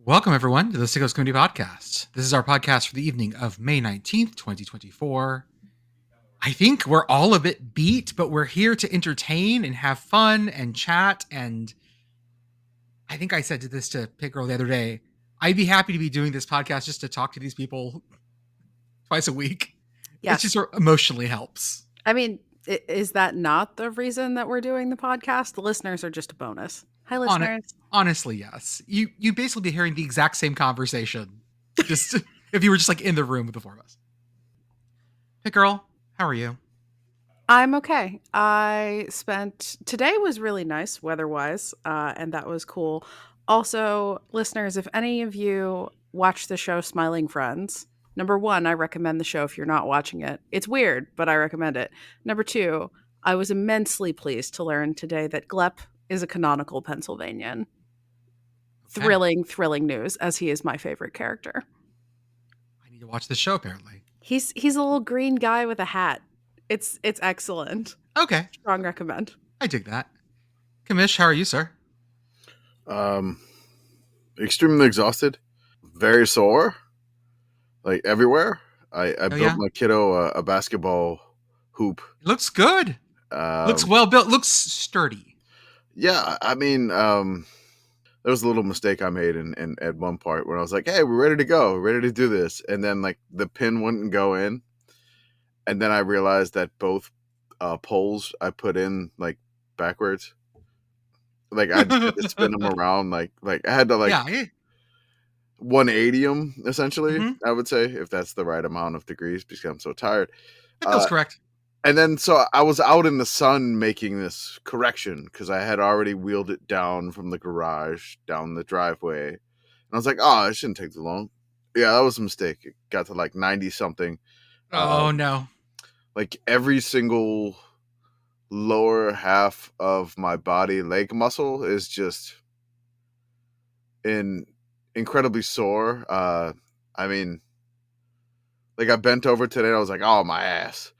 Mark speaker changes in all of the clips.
Speaker 1: Welcome, everyone, to the Sickos Committee Podcast. This is our podcast for the evening of May 19th, 2024. I think we're all a bit beat, but we're here to entertain and have fun and chat. And I think I said this to Pitt Girl the other day. I'd be happy to be doing this podcast just to talk to these people twice a week.
Speaker 2: Yes.
Speaker 1: It just emotionally helps.
Speaker 2: I mean, is that not the reason that we're doing the podcast? The listeners are just a bonus. Hi, listeners.
Speaker 1: Honestly, yes. You basically be hearing the exact same conversation, just if you were just like in the room with the four of us. Hey, girl, how are you?
Speaker 2: I'm okay. Today was really nice weather-wise, and that was cool. Also, listeners, if any of you watch the show Smiling Friends, number one, I recommend the show if you're not watching it. It's weird, but I recommend it. Number two, I was immensely pleased to learn today that Glepp is a canonical Pennsylvanian. Okay. Thrilling news, as he is my favorite character.
Speaker 1: I need to watch this show, apparently.
Speaker 2: He's a little green guy with a hat. It's excellent.
Speaker 1: Okay.
Speaker 2: Strong recommend.
Speaker 1: I dig that. Commish, how are you, sir?
Speaker 3: Extremely exhausted, very sore, like everywhere. I built my kiddo a basketball hoop.
Speaker 1: It looks good. Looks well built. Looks sturdy.
Speaker 3: Yeah, I mean, there was a little mistake I made in at one part where I was like, "Hey, we're ready to go. We're ready to do this," and then like the pin wouldn't go in, and then I realized that both poles I put in like backwards. Like I just had to spin them around, like I had to 180 them essentially. Mm-hmm. I would say, if that's the right amount of degrees, because I'm so tired.
Speaker 1: That feels correct.
Speaker 3: And then so I was out in the sun making this correction because I had already wheeled it down from the garage down the driveway, and I was like, "Oh, it shouldn't take too long." Yeah, that was a mistake. It got to like 90 something.
Speaker 1: Oh no!
Speaker 3: Like every single lower half of my body leg muscle is just incredibly sore. I mean, like I bent over today and I was like, "Oh, my ass."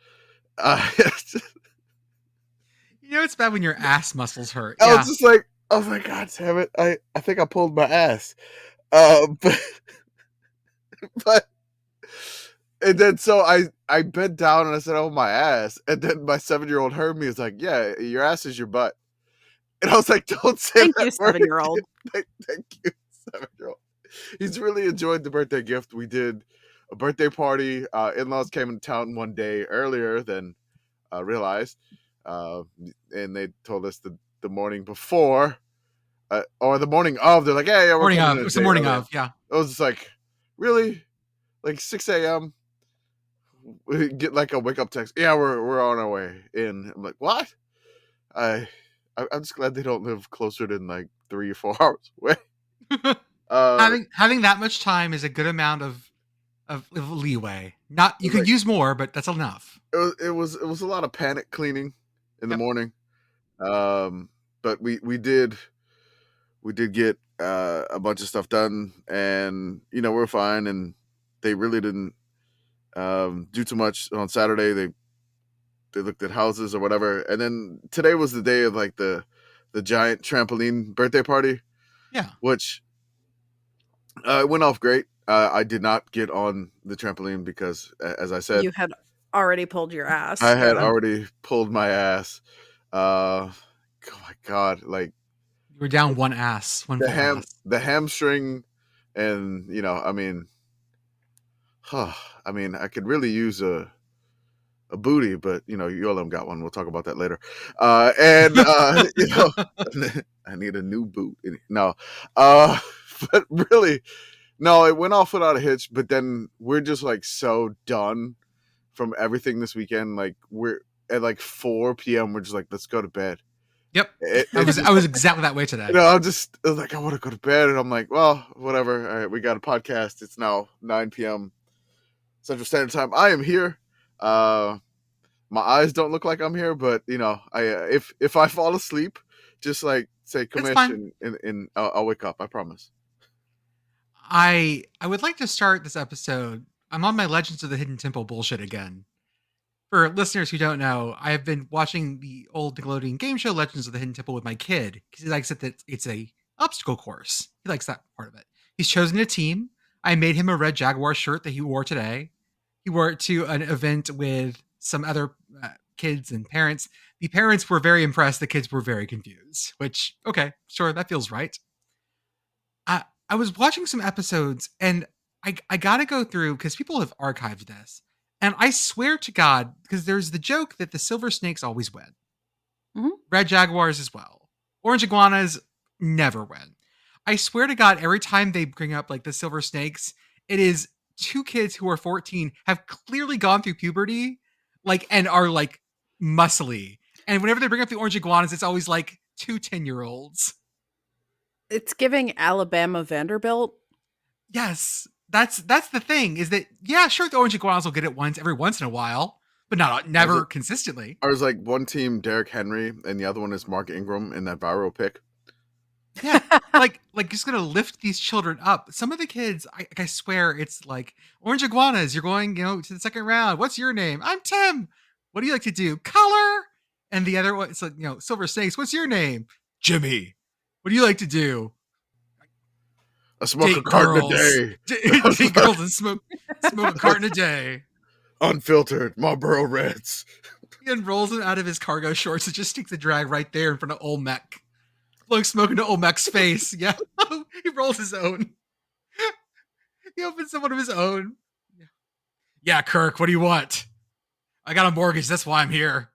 Speaker 1: You know, it's bad when your ass muscles hurt.
Speaker 3: I was just like, "Oh my God, damn it. I think I pulled my ass." But and then so I bent down and I said, "Oh, my ass." And then my 7-year-old heard me. It's like, "Yeah, your ass is your butt." And I was like, "Don't say
Speaker 2: Thank
Speaker 3: that."
Speaker 2: You, 7-year-old.
Speaker 3: Thank you, 7-year-old. He's really enjoyed the birthday gift. We did a birthday party. In-laws came into town one day earlier than realized. And they told us the morning before, or the morning of. They're like, "Yeah, we're
Speaker 1: morning of." It was the morning of, yeah.
Speaker 3: I was just like, really? Like 6 a.m.? We get like a wake up text. "Yeah, we're on our way in." I'm like, "What?" I'm just glad they don't live closer than like 3 or 4 hours away.
Speaker 1: Having that much time is a good amount of leeway. Not you could use more, but that's enough.
Speaker 3: It was a lot of panic cleaning in the morning. But we did get a bunch of stuff done, and we're fine. And they really didn't do too much on Saturday. They looked at houses or whatever, and then today was the day of like the giant trampoline birthday party.
Speaker 1: Yeah,
Speaker 3: which it went off great. I did not get on the trampoline because, as I said,
Speaker 2: you had already pulled your ass.
Speaker 3: I had already pulled my ass. Oh my God! Like
Speaker 1: you were down one ass.
Speaker 3: The hamstring, and I mean, I could really use a booty, but ULM got one. We'll talk about that later. And I need a new boot. No, but really, no, it went off without a hitch. But then we're just like so done from everything this weekend. Like we're at like 4 p.m. We're just like, let's go to bed.
Speaker 1: Yep, I was exactly that way today.
Speaker 3: I was like, I want to go to bed, and I'm like, well, whatever. All right, we got a podcast. It's now 9 p.m. Central Standard Time. I am here. My eyes don't look like I'm here, but if I fall asleep, just like say Commish, and I'll wake up. I promise.
Speaker 1: I would like to start this episode. I'm on my Legends of the Hidden Temple bullshit again. For listeners who don't know, I have been watching the old Nickelodeon game show Legends of the Hidden Temple with my kid because he likes it that it's a obstacle course. He likes that part of it. He's chosen a team. I made him a red Jaguar shirt that he wore today. He wore it to an event with some other kids and parents. The parents were very impressed. The kids were very confused, which, okay, sure, that feels right. I was watching some episodes and I got to go through because people have archived this. And I swear to God, because there's the joke that the silver snakes always win.
Speaker 2: Mhm.
Speaker 1: Red Jaguars as well. Orange iguanas never win. I swear to God, every time they bring up like the silver snakes, it is two kids who are 14 have clearly gone through puberty, like, and are like muscly. And whenever they bring up the orange iguanas, it's always like two 10-year-olds.
Speaker 2: It's giving Alabama Vanderbilt.
Speaker 1: Yes, that's the thing is that, yeah, sure, the orange iguanas will get it every once in a while, but never consistently.
Speaker 3: I was like one team Derrick Henry and the other one is Mark Ingram in that viral pick.
Speaker 1: Yeah, like just gonna lift these children up. Some of the kids, I swear, it's like orange iguanas. You're going, to the second round. What's your name? I'm Tim. What do you like to do? Color. And the other one, it's like, silver snakes. What's your name? Jimmy. What do you like to do?
Speaker 3: I smoke a carton a day.
Speaker 1: Date girls and smoke a carton a day.
Speaker 3: Unfiltered Marlboro Reds.
Speaker 1: He unrolls them out of his cargo shorts and just takes a drag right there in front of Olmec. Blowing smoke into Olmec's face. Yeah. He rolls his own. He opens one of his own. Yeah, Kirk, what do you want? I got a mortgage. That's why I'm here.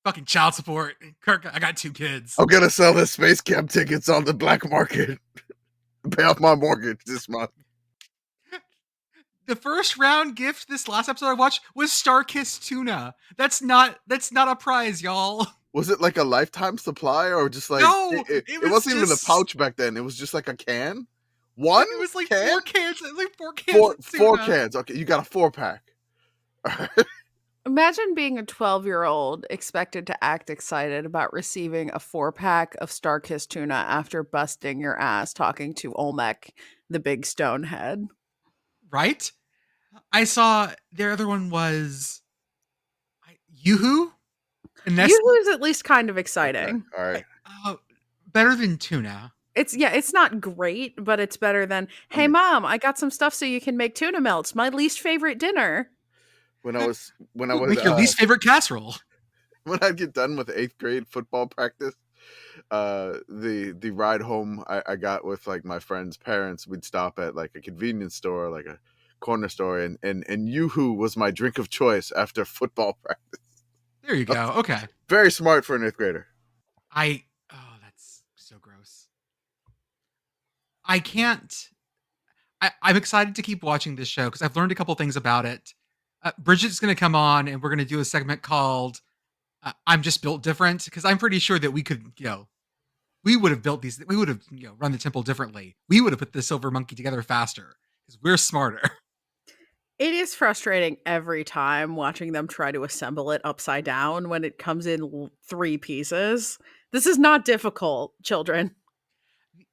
Speaker 1: Fucking child support. Kirk, I got 2 kids.
Speaker 3: I'm gonna sell the space camp tickets on the black market. Pay off my mortgage this month.
Speaker 1: The first round gift this last episode I watched was Starkist tuna. That's not a prize, y'all.
Speaker 3: Was it like a lifetime supply or just like
Speaker 1: no?
Speaker 3: It wasn't even a pouch back then. It was just like a can. One.
Speaker 1: It was like
Speaker 3: can?
Speaker 1: 4 cans. Like 4 cans.
Speaker 3: Four cans. Okay, you got a 4-pack.
Speaker 2: Imagine being a 12-year-old expected to act excited about receiving a 4-pack of Starkist tuna after busting your ass talking to Olmec, the big stone head.
Speaker 1: Right? I saw their other one was Yoo-hoo.
Speaker 2: And Yoo-hoo is at least kind of exciting.
Speaker 3: Okay. All right.
Speaker 1: Better than tuna.
Speaker 2: It's not great, but it's better than, hey, Mom, I got some stuff so you can make tuna melts. My least favorite dinner.
Speaker 3: When I was
Speaker 1: make your least favorite casserole.
Speaker 3: When I'd get done with 8th grade football practice, the ride home I got with like my friends' parents, we'd stop at like a convenience store, like a corner store, and Yoo-hoo was my drink of choice after football practice.
Speaker 1: There you go. Okay.
Speaker 3: Very smart for an 8th grader.
Speaker 1: That's so gross. I can't. I'm excited to keep watching this show because I've learned a couple things about it. Bridget's going to come on and we're going to do a segment called I'm Just Built Different, because I'm pretty sure that we could, we would have built these, we would have, run the temple differently. We would have put the silver monkey together faster because we're smarter.
Speaker 2: It is frustrating every time watching them try to assemble it upside down when it comes in 3 pieces. This is not difficult, children.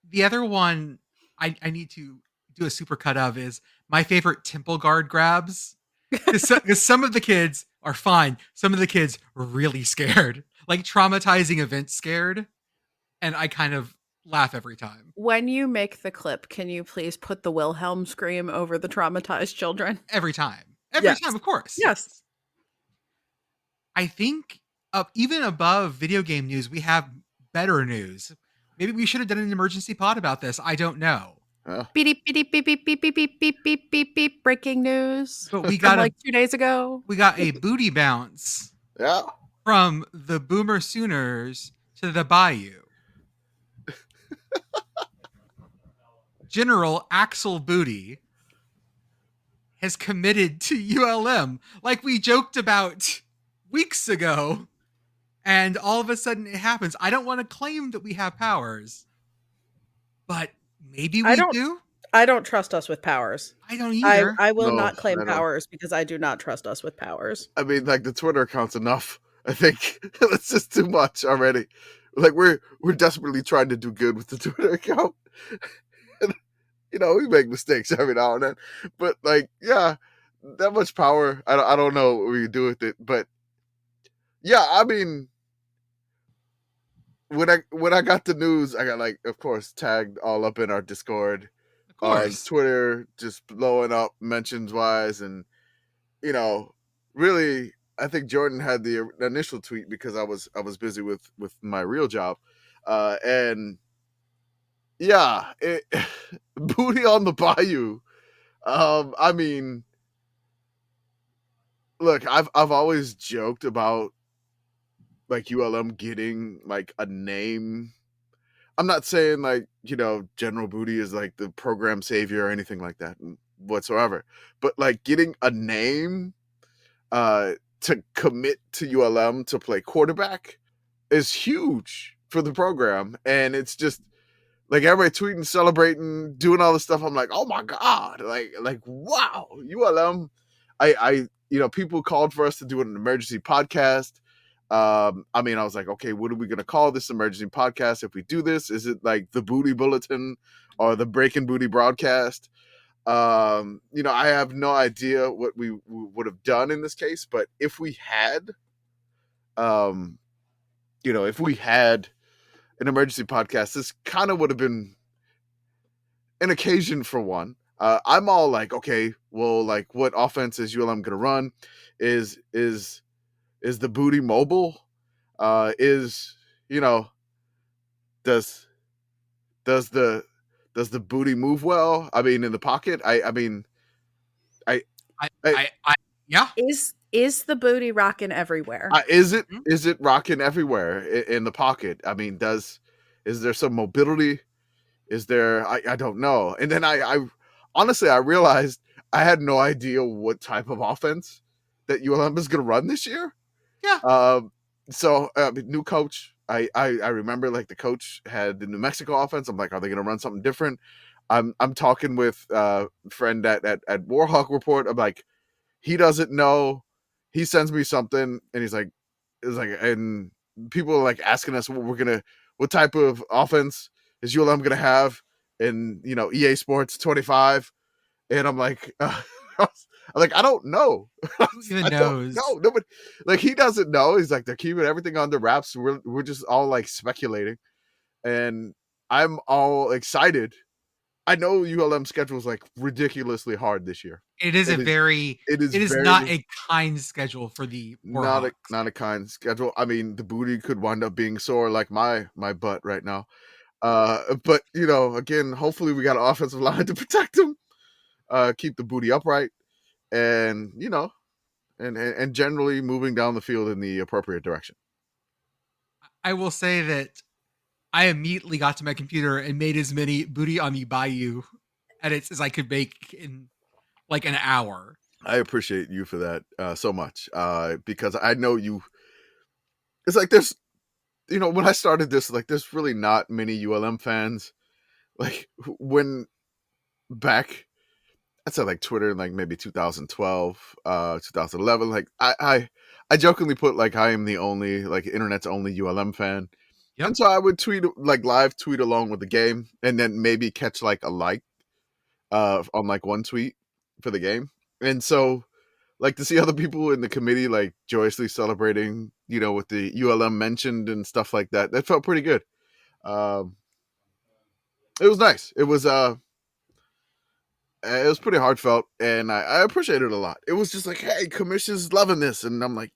Speaker 1: The other one I need to do a super cut of is my favorite temple guard grabs. Because some of the kids are fine. Some of the kids are really scared. Like traumatizing event scared. And I kind of laugh every time.
Speaker 2: When you make the clip, can you please put the Wilhelm scream over the traumatized children?
Speaker 1: Every time. Every time, of course.
Speaker 2: Yes.
Speaker 1: I think even above video game news, we have better news. Maybe we should have done an emergency pod about this. I don't know.
Speaker 2: Beep, beep, beep, beep, beep, beep, beep, beep, beep, beep, beep, breaking news.
Speaker 1: But we got
Speaker 2: like 2 days ago.
Speaker 1: We got a booty bounce.
Speaker 3: Yeah.
Speaker 1: From the Boomer Sooners to the Bayou. General Axel Booty has committed to ULM, like we joked about weeks ago. And all of a sudden it happens. I don't want to claim that we have powers, but maybe we do.
Speaker 2: I don't trust us with powers.
Speaker 1: I don't either.
Speaker 2: I will not claim powers because I do not trust us with powers.
Speaker 3: I mean, like the Twitter account's enough. I think that's just too much already. Like we're desperately trying to do good with the Twitter account. And, we make mistakes every now and then. But like, yeah, that much power. I don't know what we do with it. But yeah, I mean, when I got the news, I got like, of course, tagged all up in our Discord,
Speaker 1: Of
Speaker 3: on
Speaker 1: course.
Speaker 3: Twitter, just blowing up mentions wise, and really, I think Jordan had the initial tweet because I was busy with my real job, and yeah, booty on the bayou. I mean, look, I've always joked about like ULM getting like a name. I'm not saying like, General Booty is like the program savior or anything like that whatsoever. But like getting a name to commit to ULM to play quarterback is huge for the program. And it's just like everybody tweeting, celebrating, doing all this stuff. I'm like, oh my God, like wow, ULM. People called for us to do an emergency podcast. I mean, I was like, okay, what are we gonna call this emergency podcast if we do this? Is it like the Booty Bulletin or the Breaking Booty Broadcast? I have no idea what we would have done in this case, but if we had, um, if we had an emergency podcast, this kind of would have been an occasion for one. I'm all like, okay, well, like, what offense is ULM gonna run? Is the booty mobile? Is does does the booty move well? I mean, in the pocket. I mean, I, I,
Speaker 1: Yeah.
Speaker 2: Is the booty rocking everywhere?
Speaker 3: is it
Speaker 1: Mhm.
Speaker 3: is it rocking everywhere in the pocket? I mean, is there some mobility? Is there? I don't know. And then I honestly I realized I had no idea what type of offense that ULM is going to run this year.
Speaker 1: Yeah.
Speaker 3: So new coach. I remember like the coach had the New Mexico offense. I'm like, are they going to run something different? I'm talking with a friend at Warhawk Report. I'm like, he doesn't know. He sends me something, and and people are like asking us what type of offense is ULM gonna have in EA Sports 25, and I'm like, I don't know.
Speaker 1: Who even
Speaker 3: I don't
Speaker 1: knows?
Speaker 3: know. Nobody, like, he doesn't know. He's like, they're keeping everything under wraps. We're just all like speculating, and I'm all excited. I know ULM schedule is like ridiculously hard this year.
Speaker 1: It is
Speaker 3: It is. It is
Speaker 1: it is not
Speaker 3: very
Speaker 1: a kind schedule for the
Speaker 3: not
Speaker 1: Warhawks.
Speaker 3: a kind schedule. I mean, the booty could wind up being sore like my butt right now. But again, hopefully we got an offensive line to protect him, keep the booty upright, and and generally moving down the field in the appropriate direction.
Speaker 1: I will say that I immediately got to my computer and made as many Booty on the Bayou edits as I could make in like an hour.
Speaker 3: I appreciate you for that so much, because I know you. It's like there's, when I started this, like there's really not many ULM fans. Like when back, I'd say like Twitter in like maybe 2012, 2011. Like I jokingly put like I am the only like internet's only ULM fan,
Speaker 1: Yep.
Speaker 3: and so I would tweet like live tweet along with the game, and then maybe catch like a like on like one tweet for the game, and so like to see other people in the committee like joyously celebrating, with the ULM mentioned and stuff like that. That felt pretty good. Um, it was nice. It was pretty heartfelt, and I appreciate it a lot. It was just like, hey, Commish is loving this, and I'm like,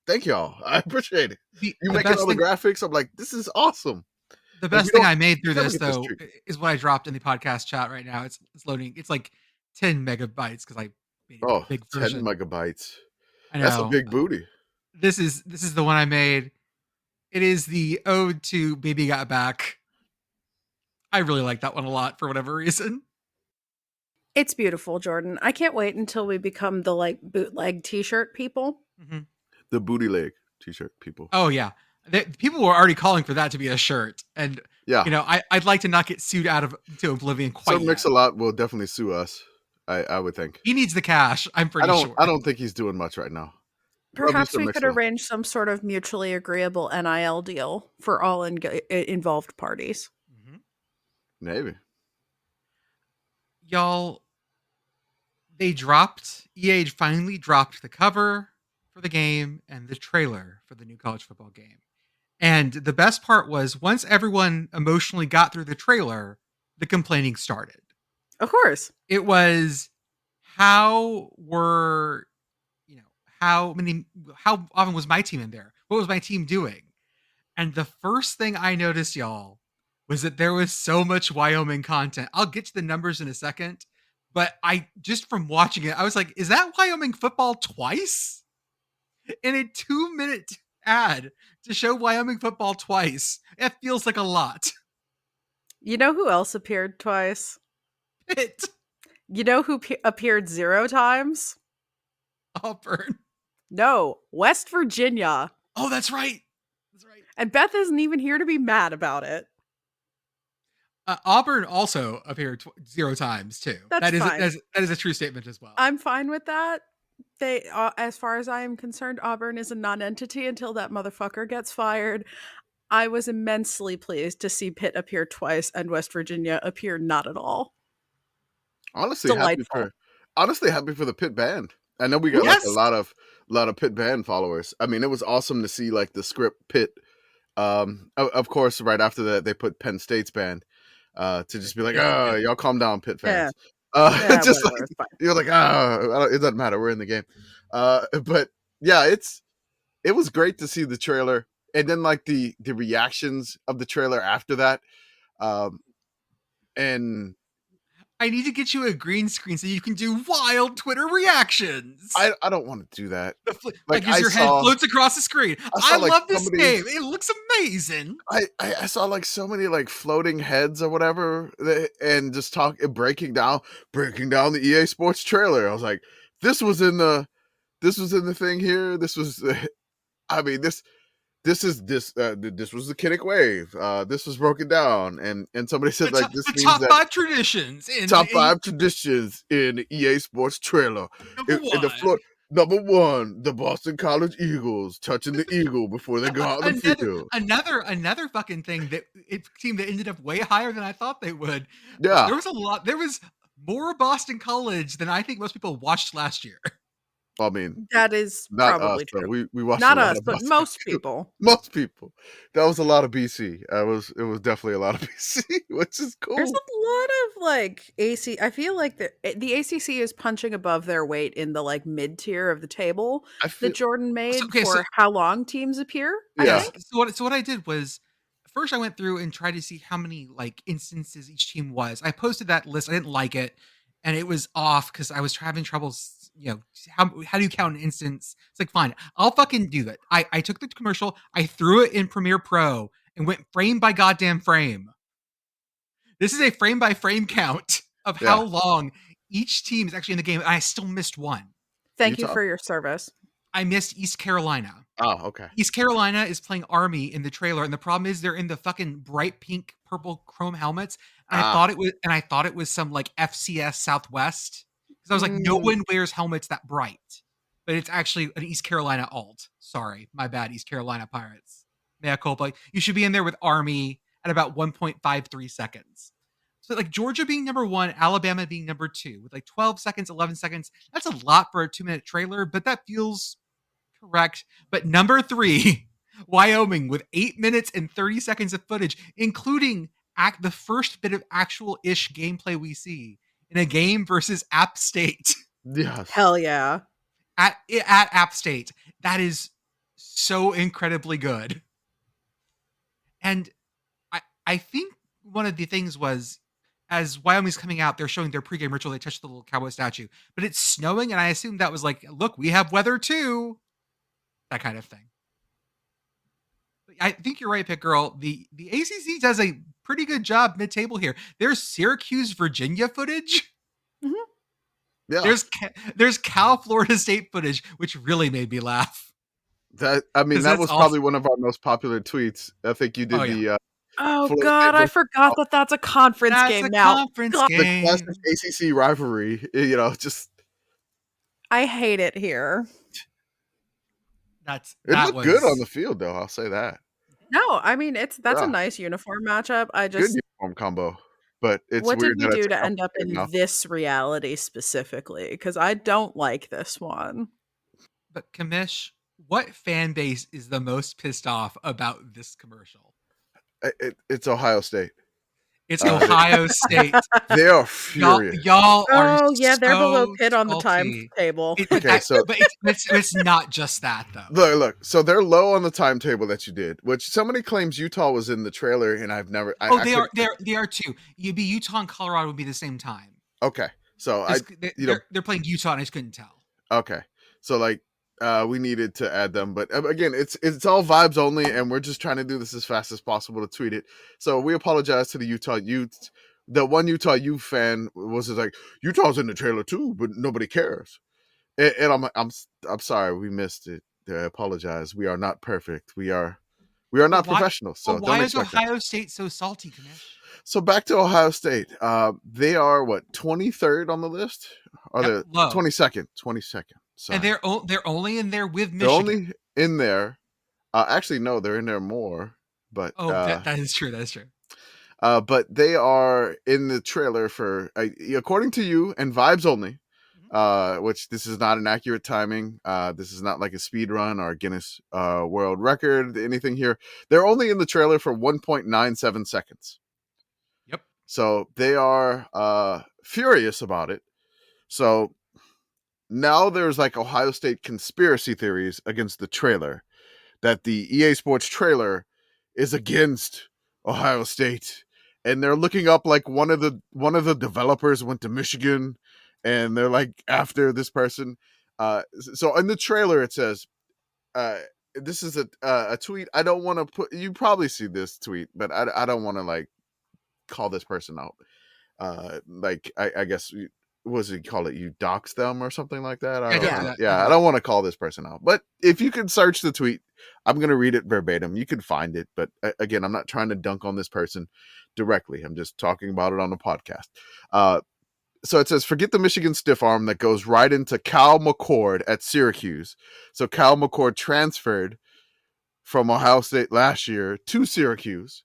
Speaker 3: thank y'all. I appreciate it. You
Speaker 1: The
Speaker 3: making
Speaker 1: best
Speaker 3: all the
Speaker 1: thing
Speaker 3: graphics? I'm like, this is awesome.
Speaker 1: the
Speaker 3: Like we
Speaker 1: best thing
Speaker 3: don't
Speaker 1: I made through
Speaker 3: never
Speaker 1: this
Speaker 3: get this
Speaker 1: though
Speaker 3: treat.
Speaker 1: is what I dropped in the podcast chat right now. It's loading. It's like 10 megabytes because I made it
Speaker 3: Oh,
Speaker 1: a big
Speaker 3: 10
Speaker 1: version.
Speaker 3: megabytes.
Speaker 1: I
Speaker 3: That's a
Speaker 1: know.
Speaker 3: big booty.
Speaker 1: This is the one I made. It is the ode to Baby Got Back. I really like that one a lot for whatever reason.
Speaker 2: It's beautiful, Jordan. I can't wait until we become the like bootleg t-shirt people.
Speaker 1: Mm-hmm.
Speaker 3: The booty leg t-shirt people.
Speaker 1: Oh yeah, people were already calling for that to be a shirt, and
Speaker 3: Yeah.
Speaker 1: I'd like to not get sued out of to oblivion quite
Speaker 3: Sir
Speaker 1: yet.
Speaker 3: Mix-a-Lot will definitely sue us. I would think.
Speaker 1: He needs the cash. I'm pretty sure.
Speaker 3: I don't think he's doing much right now. Love you,
Speaker 2: Perhaps
Speaker 3: Sir
Speaker 2: we could
Speaker 3: Mix-a-Lot.
Speaker 2: arrange some sort of mutually agreeable NIL deal for all involved parties.
Speaker 1: Mhm.
Speaker 3: Maybe.
Speaker 1: Y'all, EA finally dropped the cover for the game and the trailer for the new college football game. And the best part was once everyone emotionally got through the trailer, the complaining started.
Speaker 2: Of course.
Speaker 1: It was how were, how often was my team in there? What was my team doing? And the first thing I noticed, y'all, was that there was so much Wyoming content. I'll get to the numbers in a second, but I just from watching it, I was like, is that Wyoming football twice? In a 2-minute ad to show Wyoming football twice. It feels like a lot.
Speaker 2: You know who else appeared twice?
Speaker 1: Pitt.
Speaker 2: You know who appeared 0 times?
Speaker 1: Auburn.
Speaker 2: No, West Virginia.
Speaker 1: Oh, that's right. That's right.
Speaker 2: And Beth isn't even here to be mad about it.
Speaker 1: Auburn also appeared 0 times too.
Speaker 2: That's fine.
Speaker 1: That is a true statement as well.
Speaker 2: I'm fine with that. They, as far as I am concerned, Auburn is a non-entity until that motherfucker gets fired. I was immensely pleased to see Pitt appear twice and West Virginia appear not at all.
Speaker 3: Honestly, happy for the Pitt band. I know we got like a lot of Pitt band followers. I mean, it was awesome to see like the script Pitt. Of course, right after that, they put Penn State's band to just be like, y'all calm down, Pitt fans. Just like you're like, it doesn't matter. We're in the game. But yeah, it was great to see the trailer and then like the reactions of the trailer after that. And
Speaker 1: I need to get you a green screen so you can do wild Twitter reactions.
Speaker 3: I don't want to do that.
Speaker 1: Like as your head floats across the screen. I love this game. It looks amazing.
Speaker 3: I saw like so many like floating heads or whatever, and just breaking down the EA Sports trailer. I was like, this was in the thing here. This was, I mean, this was the Kinnick wave. This was broken down, and somebody said like this means
Speaker 1: top
Speaker 3: that
Speaker 1: 5 traditions in
Speaker 3: top 5 traditions in EA Sports trailer. Number one, the Boston College Eagles touching the eagle before they go out on the field.
Speaker 1: Another fucking thing team that ended up way higher than I thought they would.
Speaker 3: Yeah,
Speaker 1: there was more Boston College than I think most people watched last year.
Speaker 3: I mean,
Speaker 2: that is probably true.
Speaker 3: We watched
Speaker 2: not us, but most people.
Speaker 3: Most people. That was a lot of BC. It was definitely a lot of BC, which is cool.
Speaker 2: There's a lot of like AC. I feel like the ACC is punching above their weight in the like mid tier of the table that Jordan made for how long teams appear.
Speaker 3: Yeah.
Speaker 1: So what I did was first I went through and tried to see how many like instances each team was. I posted that list. I didn't like it, and it was off because I was having trouble. How do you count an instance? It's like, fine, I'll fucking do that. I took the commercial, I threw it in Premiere Pro and went frame by goddamn frame. This is a frame by frame count of how long each team is actually in the game. And I still missed one.
Speaker 2: Thank you for your service.
Speaker 1: I missed East Carolina.
Speaker 3: Oh, okay.
Speaker 1: East Carolina is playing Army in the trailer, and the problem is they're in the fucking bright pink, purple chrome helmets. And I thought it was some like FCS Southwest. Because I was like, no one wears helmets that bright. But it's actually an East Carolina alt. Sorry, my bad, East Carolina Pirates. Mea culpa. You should be in there with Army at about 1.53 seconds. So like Georgia being number 1, Alabama being number 2, with like 12 seconds, 11 seconds. That's a lot for a 2-minute trailer, but that feels correct. But number 3, Wyoming with 8 minutes and 30 seconds of footage, including the first bit of actual-ish gameplay we see in a game versus App State.
Speaker 3: Yes.
Speaker 2: Hell yeah.
Speaker 1: At App State. That is so incredibly good. And I think one of the things was, as Wyoming's coming out, they're showing their pregame ritual. They touched the little cowboy statue. But it's snowing, and I assumed that was like, look, we have weather too. That kind of thing. I think you're right, Pitt Girl. The ACC does a pretty good job mid-table here. There's Syracuse, Virginia footage.
Speaker 2: Mm-hmm.
Speaker 3: Yeah.
Speaker 1: There's Cal, Florida State footage, which really made me laugh.
Speaker 3: That was probably one of our most popular tweets. I think you did the.
Speaker 2: Oh God, I forgot that's a conference game now.
Speaker 1: Conference game.
Speaker 3: The classic ACC rivalry. Just.
Speaker 2: I hate it here.
Speaker 3: It looked good on the field, though. I'll say that.
Speaker 2: No, I mean that's a nice uniform matchup.
Speaker 3: Good uniform combo, but it's
Speaker 2: what
Speaker 3: weird
Speaker 2: did we do to end up in this reality specifically? Because I don't like this one.
Speaker 1: But Commish, what fan base is the most pissed off about this commercial?
Speaker 3: It's Ohio State.
Speaker 1: It's Ohio State.
Speaker 3: They are furious.
Speaker 1: Y'all are
Speaker 2: Oh, yeah, they're below
Speaker 1: so
Speaker 2: Pitt on the
Speaker 1: salty.
Speaker 2: timetable.
Speaker 3: Okay, so
Speaker 1: but it's not just that though.
Speaker 3: look. So they're low on the timetable that you did, which somebody claims Utah was in the trailer, and I've never.
Speaker 1: They are too. You'd be Utah and Colorado would be the same time.
Speaker 3: Okay, so
Speaker 1: they're playing Utah, and I just couldn't tell.
Speaker 3: Okay, so like we needed to add them, but again, it's all vibes only, and we're just trying to do this as fast as possible to tweet it. So we apologize to the Utah Utes. The one Utah U fan was just like, Utah's in the trailer too, but nobody cares. And I'm sorry, we missed it. I apologize. We are not perfect. We are not professionals. So
Speaker 1: why
Speaker 3: don't
Speaker 1: is
Speaker 3: expect
Speaker 1: Ohio
Speaker 3: that.
Speaker 1: State so salty, Commish?
Speaker 3: So back to Ohio State. They are what, 23rd on the list? Or
Speaker 1: Yep,
Speaker 3: the
Speaker 1: low.
Speaker 3: 22nd. Sorry.
Speaker 1: And they're only in there with Michigan.
Speaker 3: They're only in there. Actually, no, they're in there more. But
Speaker 1: that is true. That is true.
Speaker 3: But they are in the trailer for, according to you, and vibes only. Which this is not an accurate timing. This is not like a speed run or a Guinness World Record, anything here. They're only in the trailer for 1.97 seconds.
Speaker 1: Yep.
Speaker 3: So they are furious about it. So now there's like Ohio State conspiracy theories against the trailer, that the EA Sports trailer is against Ohio State, and they're looking up like one of the developers went to Michigan, and they're like after this person. So in the trailer it says, this is a tweet. I don't want to put. You probably see this tweet, but I don't want to like call this person out. Like I guess. What does he call it? You dox them or something like that? I don't want to call this person out. But if you can search the tweet, I'm going to read it verbatim. You can find it. But again, I'm not trying to dunk on this person directly. I'm just talking about it on the podcast. So it says, forget the Michigan stiff arm that goes right into Cal McCord at Syracuse. So Cal McCord transferred from Ohio State last year to Syracuse.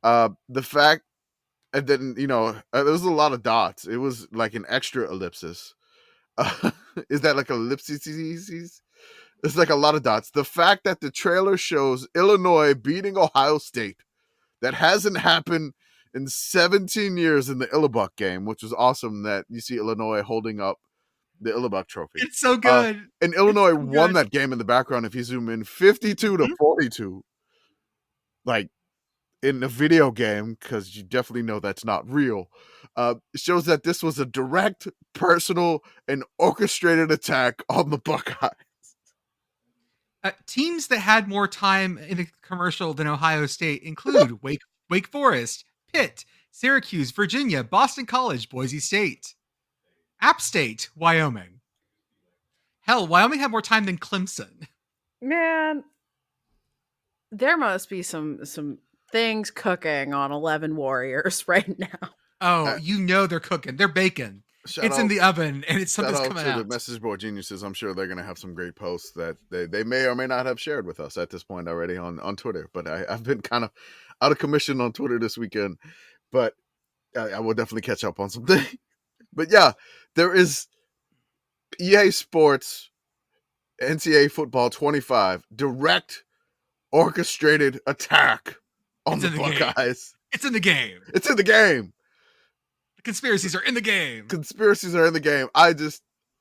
Speaker 3: The fact, and then, there was a lot of dots. It was like an extra ellipsis. Is that like ellipses? It's like a lot of dots. The fact that the trailer shows Illinois beating Ohio State, that hasn't happened in 17 years in the Illinois game, which was awesome that you see Illinois holding up the Illinois trophy.
Speaker 1: It's so good.
Speaker 3: And Illinois won that game in the background. If you zoom in, 52 to 42. Like, in a video game, because you definitely know that's not real, shows that this was a direct, personal, and orchestrated attack on the Buckeyes.
Speaker 1: Teams that had more time in the commercial than Ohio State include Wake Forest, Pitt, Syracuse, Virginia, Boston College, Boise State, App State, Wyoming. Hell, Wyoming had more time than Clemson.
Speaker 2: Man, there must be some things cooking on 11 Warriors right now.
Speaker 1: Oh, they're cooking. They're baking. It's in the oven, and it's something's coming out.
Speaker 3: To the message board geniuses. I'm sure they're going to have some great posts that they may or may not have shared with us at this point already on Twitter. But I've been kind of out of commission on Twitter this weekend. But I will definitely catch up on something. But yeah, there is EA Sports NCAA Football 25 direct orchestrated attack on the Buckeyes.
Speaker 1: It's in the game.
Speaker 3: It's in the game.
Speaker 1: The conspiracies are in the game.
Speaker 3: Conspiracies are in the game. I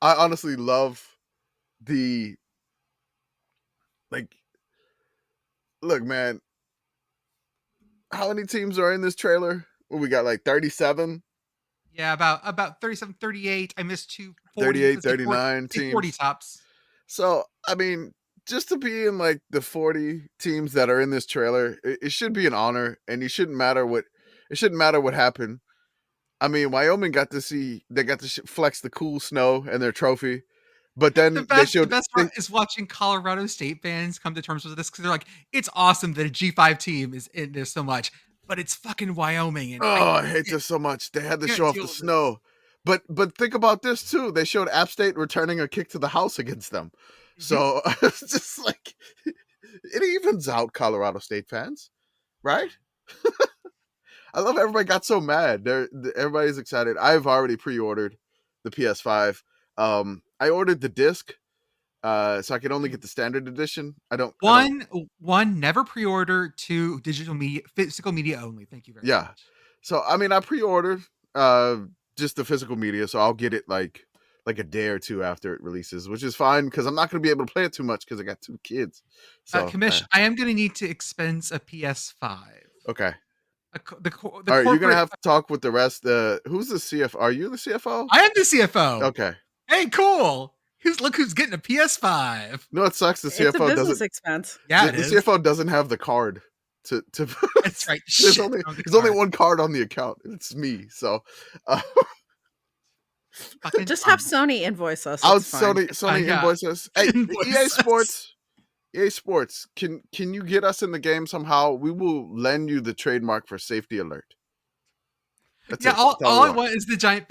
Speaker 3: honestly love the, like, look, man, how many teams are in this trailer? Well, we got like 37.
Speaker 1: Yeah, about 37, 38. I missed 2,
Speaker 3: 38, 39 teams.
Speaker 1: 40 tops.
Speaker 3: So, I mean, just to be in like the 40 teams that are in this trailer, it should be an honor, and it shouldn't matter what happened. I mean, Wyoming got to flex the cool snow and their trophy, but then
Speaker 1: the best part is watching Colorado State fans come to terms with this, because they're like, it's awesome that a G5 team is in there so much, but it's fucking Wyoming. And
Speaker 3: I hate this so much. They had to show off the snow. But think about this too. They showed App State returning a kick to the house against them. Mm-hmm. So it's just like, it evens out, Colorado State fans, right? I love everybody got so mad. Everybody's excited. I've already pre-ordered the PS5. I ordered the disc. So I can only get the standard edition. I don't.
Speaker 1: One, never pre-order. Two, digital media, physical media only. Thank you very
Speaker 3: Yeah.
Speaker 1: much.
Speaker 3: So I mean, I pre-ordered just the physical media, so I'll get it like a day or two after it releases, which is fine because I'm not going to be able to play it too much because I got 2 kids. So
Speaker 1: Commish, I am going to need to expense a PS5.
Speaker 3: okay.
Speaker 1: The
Speaker 3: All right, you're gonna have to talk with the rest. Who's the CFO? Are you the CFO?
Speaker 1: I am the CFO.
Speaker 3: Okay.
Speaker 1: Hey, cool. Look who's getting a PS5.
Speaker 3: No, it sucks. The CFO
Speaker 2: it's a business
Speaker 3: doesn't.
Speaker 2: expense.
Speaker 1: Yeah,
Speaker 3: the CFO doesn't have the card to.
Speaker 1: That's right.
Speaker 3: There's only one card on the account. It's me. So.
Speaker 2: Just have Sony invoice us.
Speaker 3: Sony invoice us. Hey,
Speaker 1: Invoice
Speaker 3: EA Sports, can you get us in the game somehow? We will lend you the trademark for Safety Alert. That's
Speaker 1: yeah,
Speaker 3: it.
Speaker 1: all I want is the giant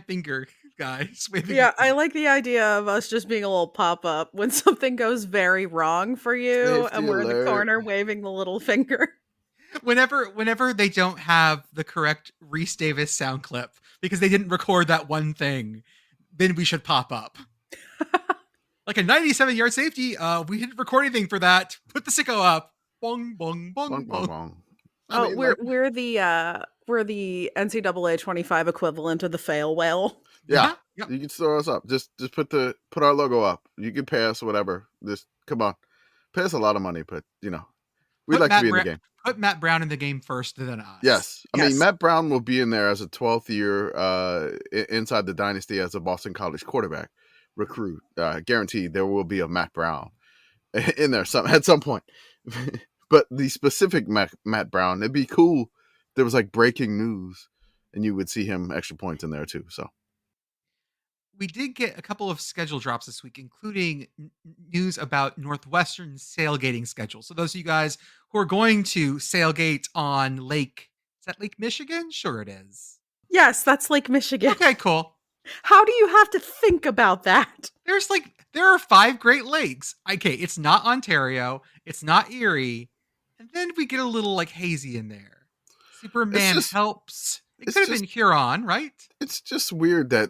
Speaker 1: finger guy.
Speaker 2: Yeah, I like the idea of us just being a little pop-up when something goes very wrong for you,
Speaker 3: Safety
Speaker 2: and we're in the
Speaker 3: alert.
Speaker 2: corner waving the little finger.
Speaker 1: Whenever they don't have the correct Reese Davis sound clip because they didn't record that one thing, then we should pop up. Like a 97-yard safety, we didn't record anything for that. Put the sicko up. Bong bong bong
Speaker 3: Bong, bong,
Speaker 1: bong.
Speaker 3: bong.
Speaker 2: Oh, we're the NCAA 25 equivalent of the fail whale.
Speaker 3: Yeah,
Speaker 1: Yep.
Speaker 3: You can throw us up. Just put our logo up. You can pay us whatever. Just come on, pay us a lot of money, but we'd like to be in the game.
Speaker 1: Put Matt Brown in the game first, then us.
Speaker 3: Yes. I mean, Matt Brown will be in there as a 12th year inside the dynasty as a Boston College quarterback recruit. Guaranteed there will be a Matt Brown in there at some point. But the specific Matt Brown, it'd be cool. There was like breaking news and you would see him extra points in there too. So
Speaker 1: we did get a couple of schedule drops this week, including news about Northwestern's sailgating schedule. So those of you guys who are going to sailgate on is that Lake Michigan? Sure it is.
Speaker 2: Yes, that's Lake Michigan.
Speaker 1: Okay, cool.
Speaker 2: How do you have to think about that?
Speaker 1: There are 5 Great Lakes. Okay, it's not Ontario. It's not Erie. And then we get a little hazy in there. Superman helps. It could have been Huron, right?
Speaker 3: It's just weird that,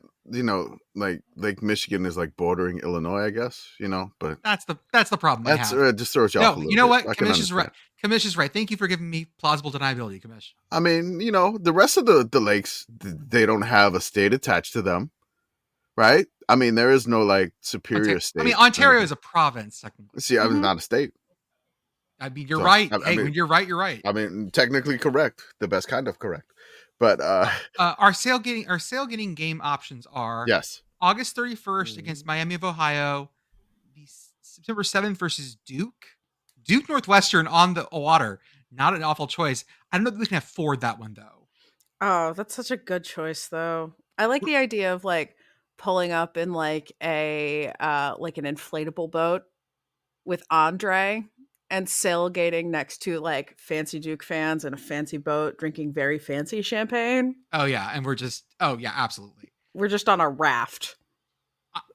Speaker 3: Lake Michigan is bordering Illinois, I guess, but
Speaker 1: that's the problem.
Speaker 3: It just throws you off a little
Speaker 1: you know
Speaker 3: bit.
Speaker 1: what? Commish is right. Commish is right. Thank you for giving me plausible deniability, Commish.
Speaker 3: I mean, the rest of the lakes, they don't have a state attached to them, right? I mean, there is no superior state.
Speaker 1: I mean, Ontario is a province, technically.
Speaker 3: See, I mean, not a state.
Speaker 1: I mean, you're right. When you're right, you're right.
Speaker 3: I mean, technically correct. The best kind of correct. But
Speaker 1: our sailgating game options are August 31st against Miami of Ohio, September 7th versus Duke Northwestern on the water. Not an awful choice. I don't know if we can afford that one though.
Speaker 2: Oh, that's such a good choice though. I like the idea of pulling up in an inflatable boat with Andre and sailgating next to fancy Duke fans in a fancy boat drinking very fancy champagne.
Speaker 1: Oh yeah, and absolutely.
Speaker 2: We're just on a raft.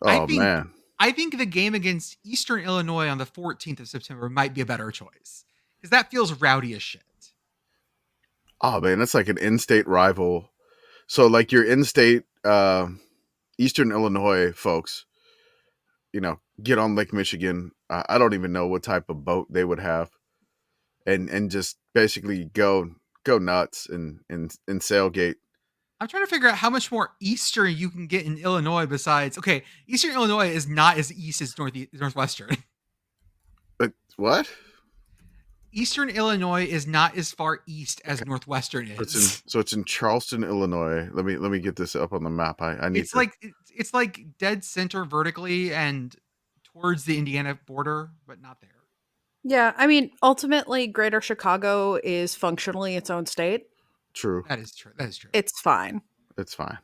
Speaker 3: Man.
Speaker 1: I think the game against Eastern Illinois on the 14th of September might be a better choice because that feels rowdy as shit.
Speaker 3: Oh man, that's like an in-state rival. So your in-state Eastern Illinois folks, get on Lake Michigan. I don't even know what type of boat they would have, and just basically go nuts and sailgate.
Speaker 1: I'm trying to figure out how much more eastern you can get in Illinois besides. Okay, Eastern Illinois is not as east as Northwestern.
Speaker 3: But what?
Speaker 1: Eastern Illinois is not as far east as Northwestern is.
Speaker 3: So it's in Charleston, Illinois. Let me get this up on the map. I need.
Speaker 1: It's dead center vertically and towards the Indiana border, but not there.
Speaker 2: Yeah, I mean, ultimately, Greater Chicago is functionally its own state.
Speaker 3: True.
Speaker 1: That is true.
Speaker 2: It's fine.
Speaker 3: It's fine.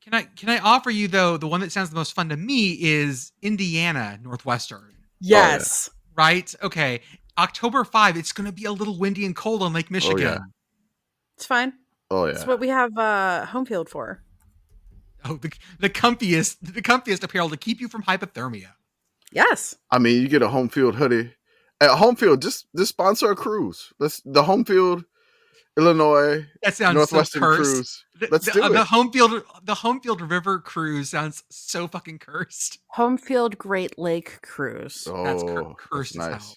Speaker 1: Can I offer you though the one that sounds the most fun to me is Indiana Northwestern.
Speaker 2: Yes.
Speaker 3: Oh,
Speaker 1: yeah. Right. Okay. October 5. It's going to be a little windy and cold on Lake Michigan.
Speaker 3: Oh, yeah.
Speaker 2: It's fine.
Speaker 3: Oh yeah.
Speaker 2: That's what we have home field for.
Speaker 1: Oh, the comfiest apparel to keep you from hypothermia.
Speaker 2: Yes.
Speaker 3: I mean, you get a home field hoodie. At home field, just sponsor a cruise. The home field Illinois,
Speaker 1: That sounds
Speaker 3: Northwestern
Speaker 1: so cursed.
Speaker 3: cruise. Let's do it.
Speaker 1: The home field river cruise sounds so fucking cursed.
Speaker 2: Home field Great Lake cruise.
Speaker 1: That's
Speaker 3: Oh,
Speaker 1: cursed
Speaker 3: that's
Speaker 1: as
Speaker 3: nice.
Speaker 1: hell.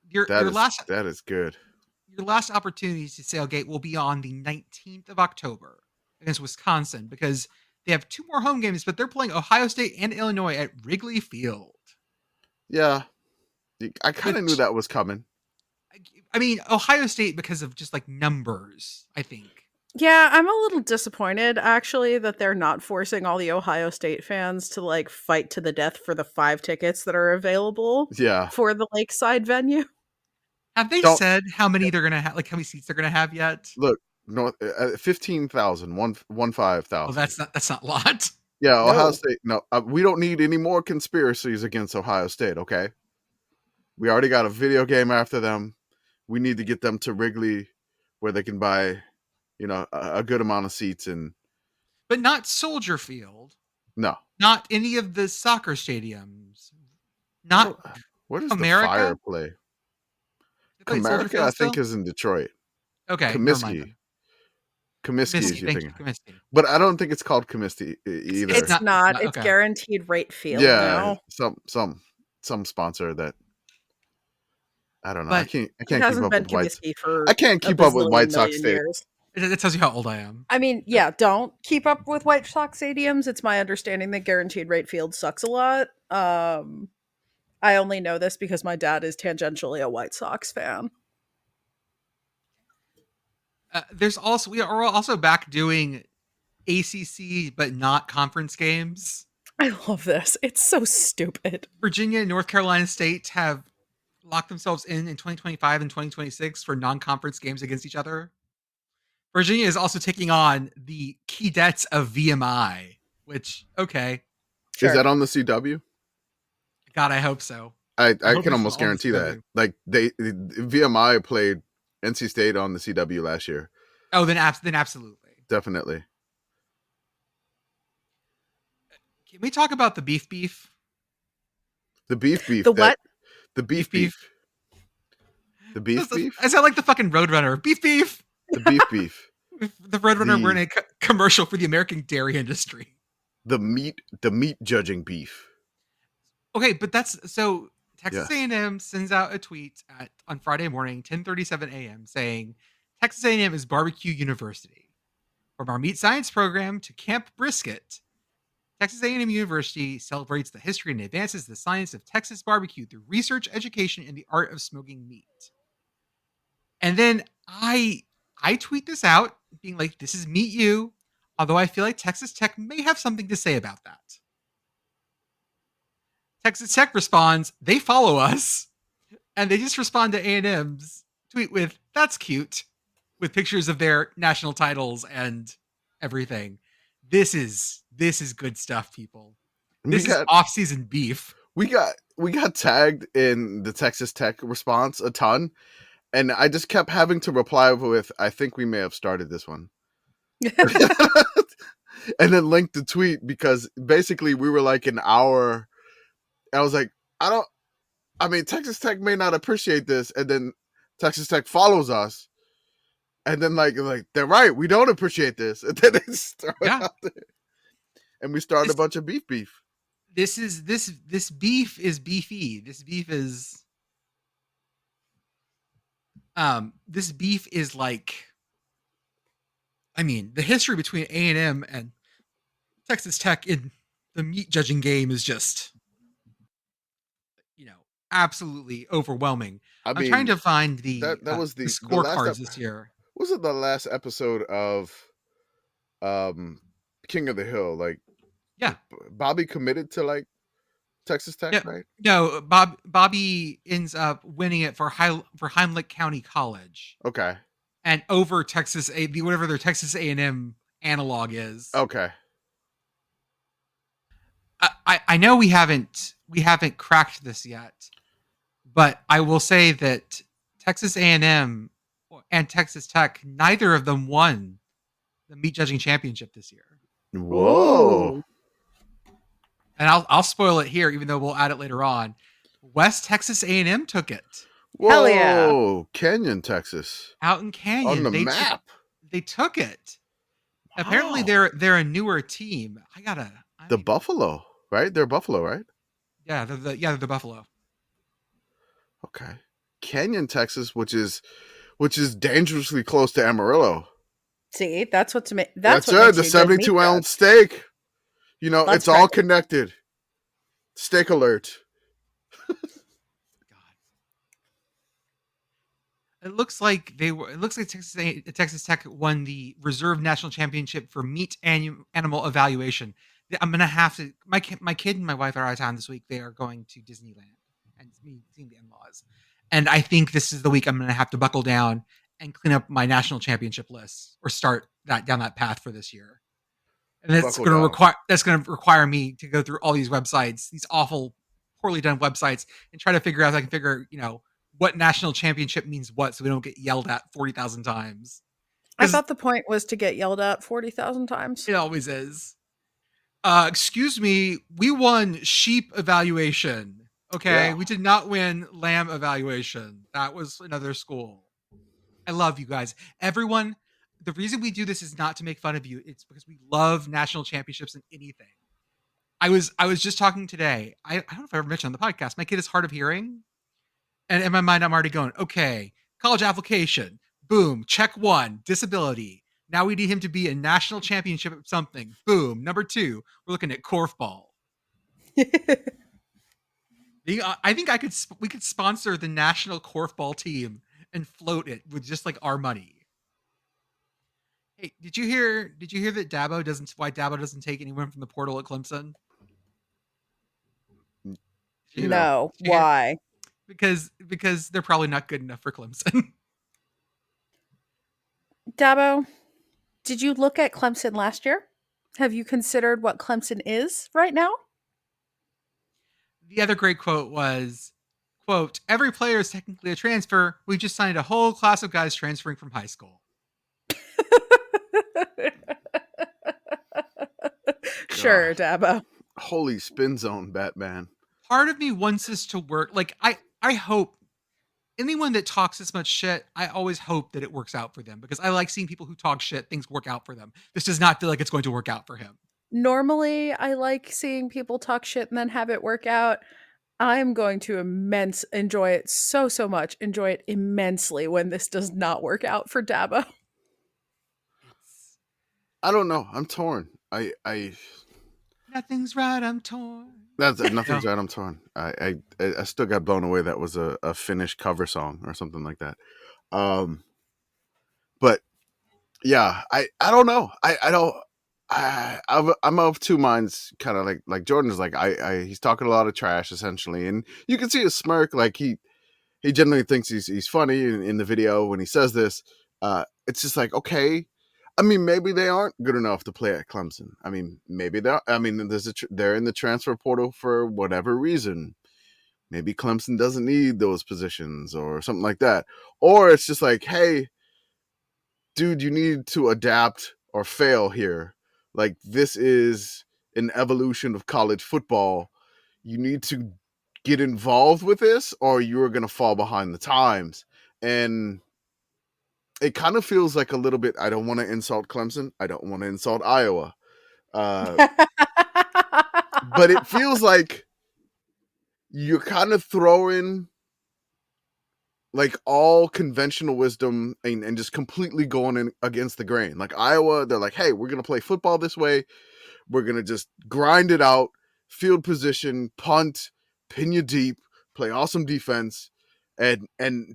Speaker 1: Your
Speaker 3: That is good.
Speaker 1: Your last opportunity to sailgate will be on the 19th of October against Wisconsin because they have 2 more home games, but they're playing Ohio State and Illinois at Wrigley Field.
Speaker 3: Yeah, I kind of knew that was coming.
Speaker 1: I mean, Ohio State because of just like numbers, I think.
Speaker 2: Yeah, I'm a little disappointed actually that they're not forcing all the Ohio State fans to like fight to the death for the 5 tickets that are available
Speaker 3: Yeah.
Speaker 2: for the Lakeside venue.
Speaker 1: Have they said how many they're gonna have? Like how many seats they're gonna have yet?
Speaker 3: Look, 15,000, 15,000.
Speaker 1: Well, that's not a lot.
Speaker 3: Yeah, Ohio State. No, we don't need any more conspiracies against Ohio State. Okay, we already got a video game after them. We need to get them to Wrigley, where they can buy, a good amount of seats
Speaker 1: but not Soldier Field.
Speaker 3: No,
Speaker 1: not any of the soccer stadiums. Not
Speaker 3: where does
Speaker 1: America?
Speaker 3: the Fire play? America, I think, is in Detroit.
Speaker 1: Okay,
Speaker 3: Comiskey. Comiskey is your thing. But I don't think it's called Comiskey either.
Speaker 2: It's not. It's Guaranteed Rate Field.
Speaker 3: Yeah,
Speaker 2: now.
Speaker 3: some sponsor that I don't know.
Speaker 2: But
Speaker 3: I can't keep up with
Speaker 2: for
Speaker 3: I can't keep up with White Sox stadiums.
Speaker 1: It tells you how old I am.
Speaker 2: I mean, yeah, don't keep up with White Sox stadiums. It's my understanding that Guaranteed Rate Field sucks a lot. I only know this because my dad is tangentially a White Sox fan.
Speaker 1: We are also back doing ACC but not conference games.
Speaker 2: I love this. It's so stupid.
Speaker 1: Virginia and North Carolina State have locked themselves in 2025 and 2026 for non-conference games against each other. Virginia is also taking on the Keydets of VMI, which, okay.
Speaker 3: Sure. Is that on the CW?
Speaker 1: God, I hope so.
Speaker 3: I can almost guarantee that. Like VMI played NC State on the CW last year.
Speaker 1: Oh, then absolutely.
Speaker 3: Definitely.
Speaker 1: Can we talk about the beef?
Speaker 3: The beef?
Speaker 2: The what?
Speaker 3: The beef. The beef?
Speaker 1: I sound like the fucking Roadrunner. Beef.
Speaker 3: The beef.
Speaker 1: The Roadrunner were in a commercial for the American dairy industry.
Speaker 3: The meat judging beef.
Speaker 1: Okay, but Texas A&M sends out a tweet on Friday morning, 10:37 a.m. saying, Texas A&M is barbecue university. From our meat science program to Camp Brisket, Texas A&M University celebrates the history and advances the science of Texas barbecue through research, education, and the art of smoking meat. And then I tweet this out, being like, this is Meet You, although I feel like Texas Tech may have something to say about that. Texas Tech responds, they follow us, and they just respond to A&M's tweet with, that's cute, with pictures of their national titles and everything. This is good stuff, people. This is off-season beef.
Speaker 3: We got tagged in the Texas Tech response a ton, and I just kept having to reply with, I think we may have started this one. And then linked the tweet because basically we were like an hour. I was like, Texas Tech may not appreciate this. And then Texas Tech follows us. And then like they're right. We don't appreciate this. And then they start out there. And we started a bunch of beef.
Speaker 1: This beef is beefy. This beef is like, the history between A&M and Texas Tech in the meat judging game is just, absolutely overwhelming. I'm trying to find the scorecards this year.
Speaker 3: Was it the last episode of King of the Hill? Like,
Speaker 1: yeah,
Speaker 3: Bobby committed to Texas Tech, right?
Speaker 1: No, Bobby ends up winning it for Heinrich County College.
Speaker 3: Okay.
Speaker 1: And over Texas whatever their Texas A&M analog is.
Speaker 3: Okay.
Speaker 1: I know we haven't cracked this yet, but I will say that Texas A&M and Texas Tech, neither of them won the meat judging championship this year.
Speaker 3: Whoa.
Speaker 1: And I'll spoil it here, even though we'll add it later on. West Texas A&M took it.
Speaker 2: Hell yeah.
Speaker 3: Whoa, Canyon, Texas,
Speaker 1: out in
Speaker 3: on
Speaker 1: Canyon.
Speaker 3: the map.
Speaker 1: They took it. Apparently
Speaker 3: Wow.
Speaker 1: they're a newer team. I
Speaker 3: The
Speaker 1: mean,
Speaker 3: Buffalo, right? They're Buffalo, right?
Speaker 1: yeah, they're the Buffalo.
Speaker 3: Okay. Canyon, Texas, which is dangerously close to Amarillo.
Speaker 2: See, that's what
Speaker 3: That's right.
Speaker 2: makes
Speaker 3: The
Speaker 2: you a good meat
Speaker 3: 72-ounce
Speaker 2: roast.
Speaker 3: steak. You know,
Speaker 2: Let's
Speaker 3: it's all
Speaker 2: crack it.
Speaker 3: connected. Steak alert.
Speaker 1: God. It looks like Texas Tech won the reserve national championship for meat animal evaluation. I'm gonna have to. My kid and my wife are out of town this week. They are going to Disneyland and me seeing the in-laws, and I think this is the week I'm gonna have to buckle down and clean up my national championship list or start down that path for this year. And
Speaker 3: Buckle down.
Speaker 1: that's going to require me to go through all these websites, these awful, poorly done websites, and try to figure out if I can figure, what national championship means what, so we don't get yelled at 40,000 times.
Speaker 2: I
Speaker 1: Because
Speaker 2: thought the point was to get yelled at 40,000 times.
Speaker 1: it always is. Excuse me, we won sheep evaluation. Okay,
Speaker 3: Yeah.
Speaker 1: we did not win lamb evaluation. That was another school. I love you guys. Everyone, the reason we do this is not to make fun of you. It's because we love national championships in anything. I was just talking today. I don't know if I ever mentioned on the podcast. My kid is hard of hearing. And in my mind, I'm already going, okay, college application. Boom. Check 1. Disability. Now we need him to be a national championship at something. Boom. Number 2, we're looking at korfball. I think we could sponsor the national korfball team and float it with just like our money. Hey, did you hear that why Dabo doesn't take anyone from the portal at Clemson?
Speaker 3: You know.
Speaker 2: No,
Speaker 1: Did you hear?
Speaker 2: why?
Speaker 1: Because they're probably not good enough for Clemson.
Speaker 2: Dabo, did you look at Clemson last year? Have you considered what Clemson is right now?
Speaker 1: The other great quote was, quote, every player is technically a transfer. We just signed a whole class of guys transferring from high school.
Speaker 2: Sure, Dabo.
Speaker 3: Holy spin zone, Batman.
Speaker 1: Part of me wants this to work. Like, I hope anyone that talks this much shit, I always hope that it works out for them because I like seeing people who talk shit, things work out for them. This does not feel like it's going to work out for him.
Speaker 2: Normally, I like seeing people talk shit and then have it work out. I'm going to enjoy it so much, enjoy it immensely when this does not work out for Dabo.
Speaker 3: I don't know. I'm torn.
Speaker 1: Nothing's right. I'm torn.
Speaker 3: Nothing's
Speaker 1: No.
Speaker 3: right. I'm torn. I still got blown away. That was a Finnish cover song or something like that. But yeah, I don't know. I don't. I'm of two minds. Kind of like Jordan is like he's talking a lot of trash essentially, and you can see his smirk. Like he generally thinks he's funny in the video when he says this. It's just like, okay. I mean, maybe they aren't good enough to play at Clemson. I mean, maybe they're. I mean, they're in the transfer portal for whatever reason. Maybe Clemson doesn't need those positions or something like that. Or it's just like, hey, dude, you need to adapt or fail here. Like, this is an evolution of college football. You need to get involved with this or you're going to fall behind the times. And it kind of feels like a little bit, I don't want to insult Clemson. I don't want to insult Iowa. But it feels like you're kind of throwing like all conventional wisdom and just completely going in against the grain. Like Iowa, they're like, hey, we're going to play football this way. We're going to just grind it out, field position, punt, pin you deep, play awesome defense, and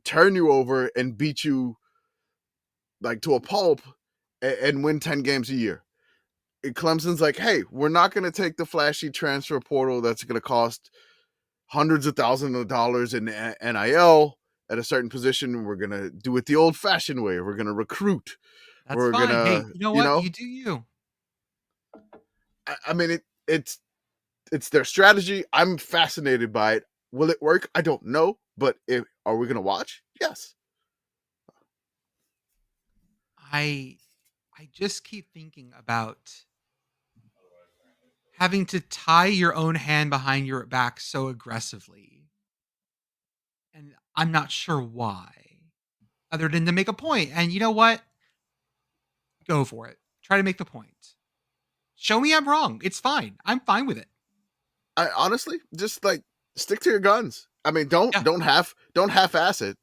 Speaker 3: turn you over and beat you like to a pulp and win 10 games a year. And Clemson's like, hey, we're not going to take the flashy transfer portal that's going to cost hundreds of thousands of dollars in NIL at a certain position. We're going to do it the old fashioned way. We're going to recruit.
Speaker 1: That's
Speaker 3: We're
Speaker 1: fine.
Speaker 3: going
Speaker 1: Hey,
Speaker 3: to,
Speaker 1: you know what? You do you.
Speaker 3: I mean, it's their strategy. I'm fascinated by it. Will it work? I don't know. But are we going to watch? Yes.
Speaker 1: I just keep thinking about having to tie your own hand behind your back so aggressively. And I'm not sure why, other than to make a point. And you know what? Go for it. Try to make the point. Show me I'm wrong. It's fine. I'm fine with it.
Speaker 3: I honestly just like stick to your guns. I mean, don't half-ass it.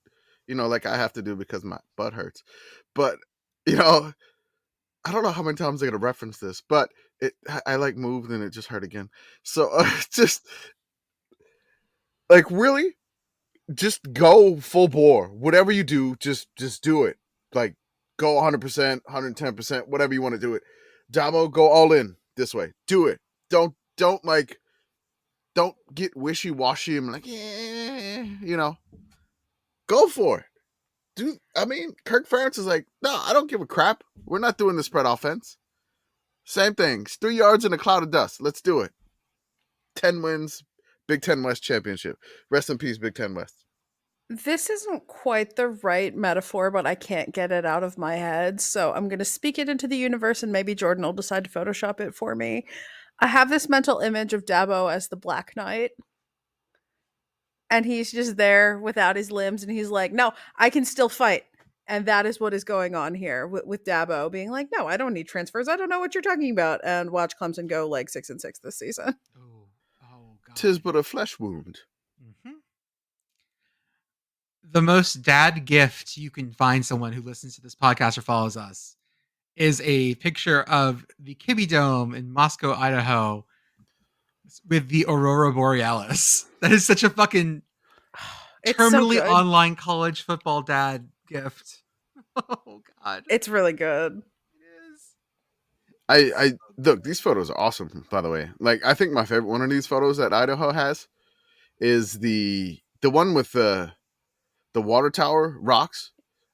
Speaker 3: Like I have to do because my butt hurts. But I don't know how many times I'm gonna reference this, but I like moved and it just hurt again. So just like really, just go full bore. Whatever you do, just do it. Like go 100%, 110%, whatever you want to do it. Dabo, go all in this way. Do it. Don't get wishy-washy and like, go for it. Kirk Ferentz is like, no, I don't give a crap. We're not doing the spread offense. Same thing. It's 3 yards in a cloud of dust. Let's do it. 10 wins, Big Ten West championship. Rest in peace, Big Ten West.
Speaker 2: This isn't quite the right metaphor, but I can't get it out of my head. So I'm going to speak it into the universe and maybe Jordan will decide to Photoshop it for me. I have this mental image of Dabo as the Black Knight. And he's just there without his limbs. And he's like, no, I can still fight. And that is what is going on here with Dabo being like, no, I don't need transfers. I don't know what you're talking about. And watch Clemson go like 6-6 this season.
Speaker 1: Oh, God.
Speaker 3: 'Tis but a flesh wound.
Speaker 1: Mm-hmm. The most dad gift you can find someone who listens to this podcast or follows us is a picture of the Kibbie Dome in Moscow, Idaho, with the Aurora Borealis. That is such a fucking terminally online college football dad gift. Oh God,
Speaker 2: it's really good.
Speaker 1: It is.
Speaker 3: I look, these photos are awesome, by the way. Like, I think my favorite one of these photos that Idaho has is the one with the water tower rocks.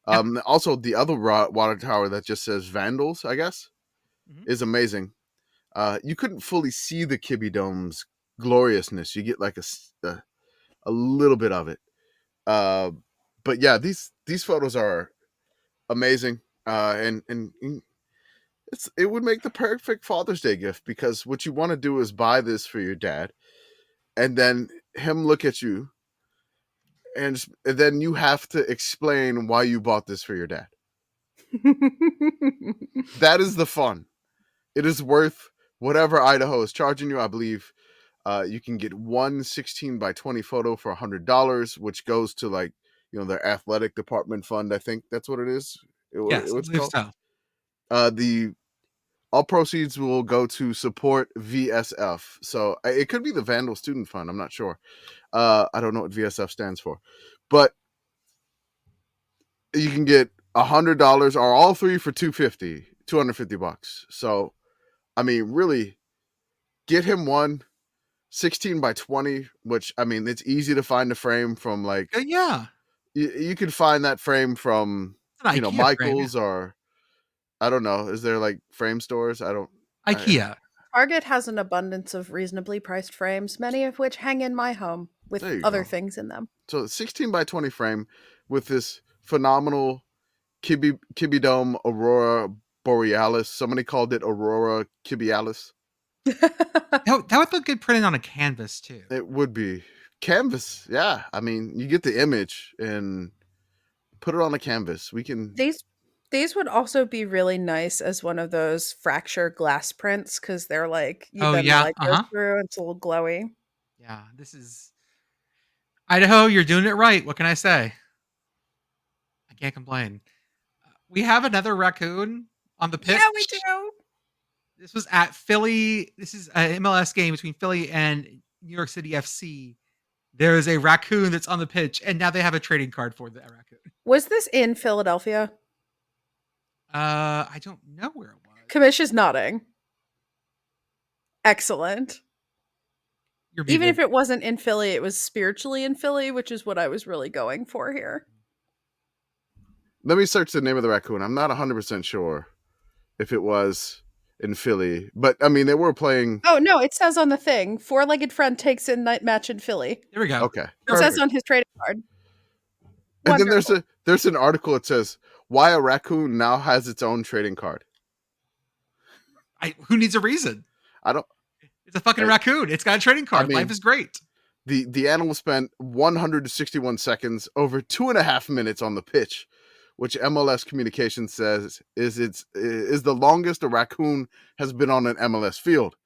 Speaker 3: Yep. Also the other water tower that just says Vandals, I guess, is amazing. You couldn't fully see the Kibbie Dome's gloriousness. You get like a little bit of it. But yeah, these photos are amazing. And it would make the perfect Father's Day gift, because what you want to do is buy this for your dad and then him look at you and then you have to explain why you bought this for your dad. That is the fun. It is worth whatever Idaho is charging you. I believe you can get one 16x20 photo for $100, which goes to like, their athletic department fund. I think that's what it is.
Speaker 1: Yes,
Speaker 3: it's called. So. The all proceeds will go to support VSF. So it could be the Vandal Student Fund. I'm not sure. I don't know what VSF stands for, but you can get $100 or all three for $250. So, I mean, really get him one 16x20, which, I mean, it's easy to find a frame from like,
Speaker 1: yeah,
Speaker 3: you can find that frame from, Michael's frame, yeah. Or I don't know. Is there like frame stores?
Speaker 1: IKEA.
Speaker 2: Target has an abundance of reasonably priced frames, many of which hang in my home with other things in them.
Speaker 3: So 16x20 frame with this phenomenal Kibbie Dome Aurora Borealis. Somebody called it Aurora Kibbiealis.
Speaker 1: that would look good printed on a canvas too.
Speaker 3: It would be. Canvas, yeah. I mean, you get the image and put it on a canvas. We can...
Speaker 2: These would also be really nice as one of those fracture glass prints, because they're like, you bend the light goes through, it's a little glowy.
Speaker 1: Yeah, this is Idaho. You're doing it right. What can I say? I can't complain. We have another raccoon on the pitch.
Speaker 2: Yeah, we do.
Speaker 1: This was at Philly. This is an MLS game between Philly and New York City FC. There is a raccoon that's on the pitch, and now they have a trading card for the raccoon.
Speaker 2: Was this in Philadelphia?
Speaker 1: I don't know where it was.
Speaker 2: Commish is nodding. Excellent. Even if it wasn't in Philly, it was spiritually in Philly, which is what I was really going for here.
Speaker 3: Let me search the name of the raccoon. I'm not 100% sure if it was in Philly, but I mean, they were playing.
Speaker 2: Oh, no, it says on the thing, four-legged friend takes in night match in Philly.
Speaker 1: There we go.
Speaker 3: Okay.
Speaker 2: It says on his trading card.
Speaker 3: And then there's an article that says why a raccoon now has its own trading card.
Speaker 1: Who needs a reason?
Speaker 3: I don't.
Speaker 1: It's a fucking raccoon. It's got a trading card. I mean, life is great.
Speaker 3: The animal spent 161 seconds, over 2.5 minutes on the pitch, which MLS Communications says is the longest a raccoon has been on an MLS field.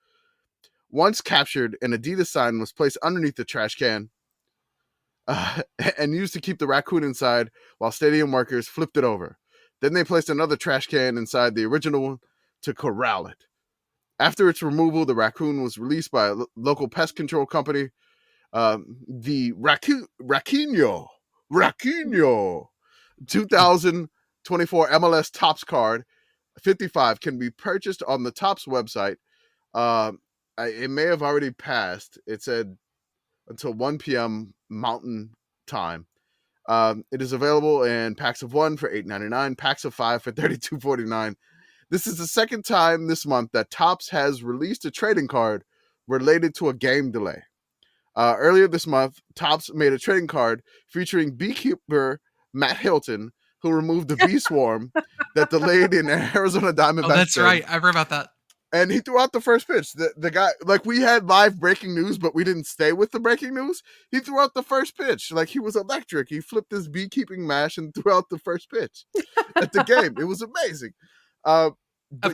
Speaker 3: Once captured, an Adidas sign was placed underneath the trash can and used to keep the raccoon inside while stadium workers flipped it over. Then they placed another trash can inside the original one to corral it. After its removal, the raccoon was released by a local pest control company. The RAQUINHO 2024 MLS Topps card 55 can be purchased on the Topps website. It may have already passed. It said until 1 p.m. Mountain Time. It is available in packs of 1 for $8.99, packs of 5 for $32.49. This is the second time this month that Topps has released a trading card related to a game delay. Earlier this month, Topps made a trading card featuring beekeeper Matt Hilton, who removed the bee swarm that delayed in Arizona Diamondbacks.
Speaker 1: Oh, that's right. I've heard about that.
Speaker 3: And he threw out the first pitch. The guy, like, we had live breaking news, but we didn't stay with the breaking news. He threw out the first pitch. Like, he was electric. He flipped his beekeeping mash and threw out the first pitch at the game. It was amazing.
Speaker 1: Of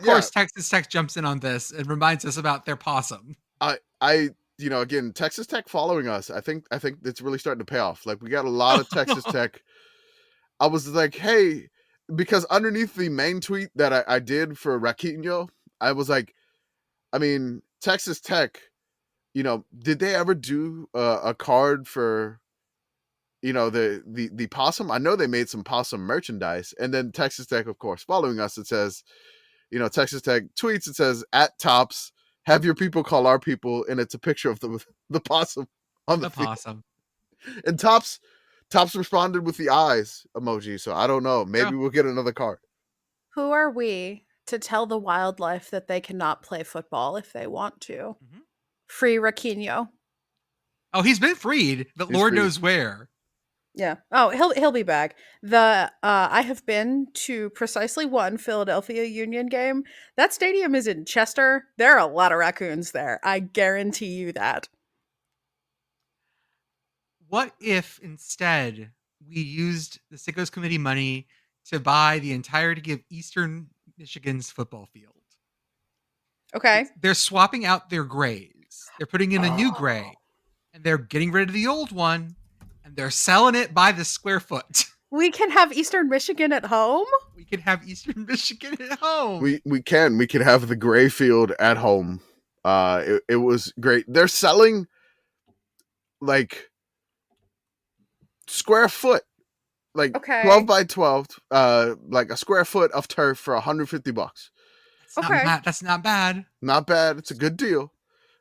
Speaker 1: course, Texas Tech jumps in on this and reminds us about their possum.
Speaker 3: Again, Texas Tech following us, I think it's really starting to pay off. Like, we got a lot of Texas Tech. I was like, hey, because underneath the main tweet that I did for RAQUINHO, I was like, I mean, Texas Tech, did they ever do a card for, the possum? I know they made some possum merchandise. And then Texas Tech, of course, following us, it says, Texas Tech tweets, it says, at Topps, have your people call our people, and it's a picture of the possum on the
Speaker 1: possum.
Speaker 3: And Topps responded with the eyes emoji, so I don't know. Maybe we'll get another card.
Speaker 2: Who are we to tell the wildlife that they cannot play football if they want to? Mm-hmm. Free RAQUINHO.
Speaker 1: Oh, he's been freed, but Lord knows where.
Speaker 2: Yeah. Oh, he'll be back. I have been to precisely one Philadelphia Union game. That stadium is in Chester. There are a lot of raccoons there. I guarantee you that.
Speaker 1: What if instead we used the Sickos Committee money to buy the entirety of Eastern Michigan's football field?
Speaker 2: Okay.
Speaker 1: They're swapping out their grays. They're putting in a new gray, and they're getting rid of the old one, and they're selling it by the square foot.
Speaker 2: We can have Eastern Michigan at home?
Speaker 1: We can have Eastern Michigan at home.
Speaker 3: We can. We could have the gray field at home. It was great. They're selling, like, square foot, like 12 by 12, like a square foot of turf for $150.
Speaker 1: That's not bad.
Speaker 3: Not bad. It's a good deal.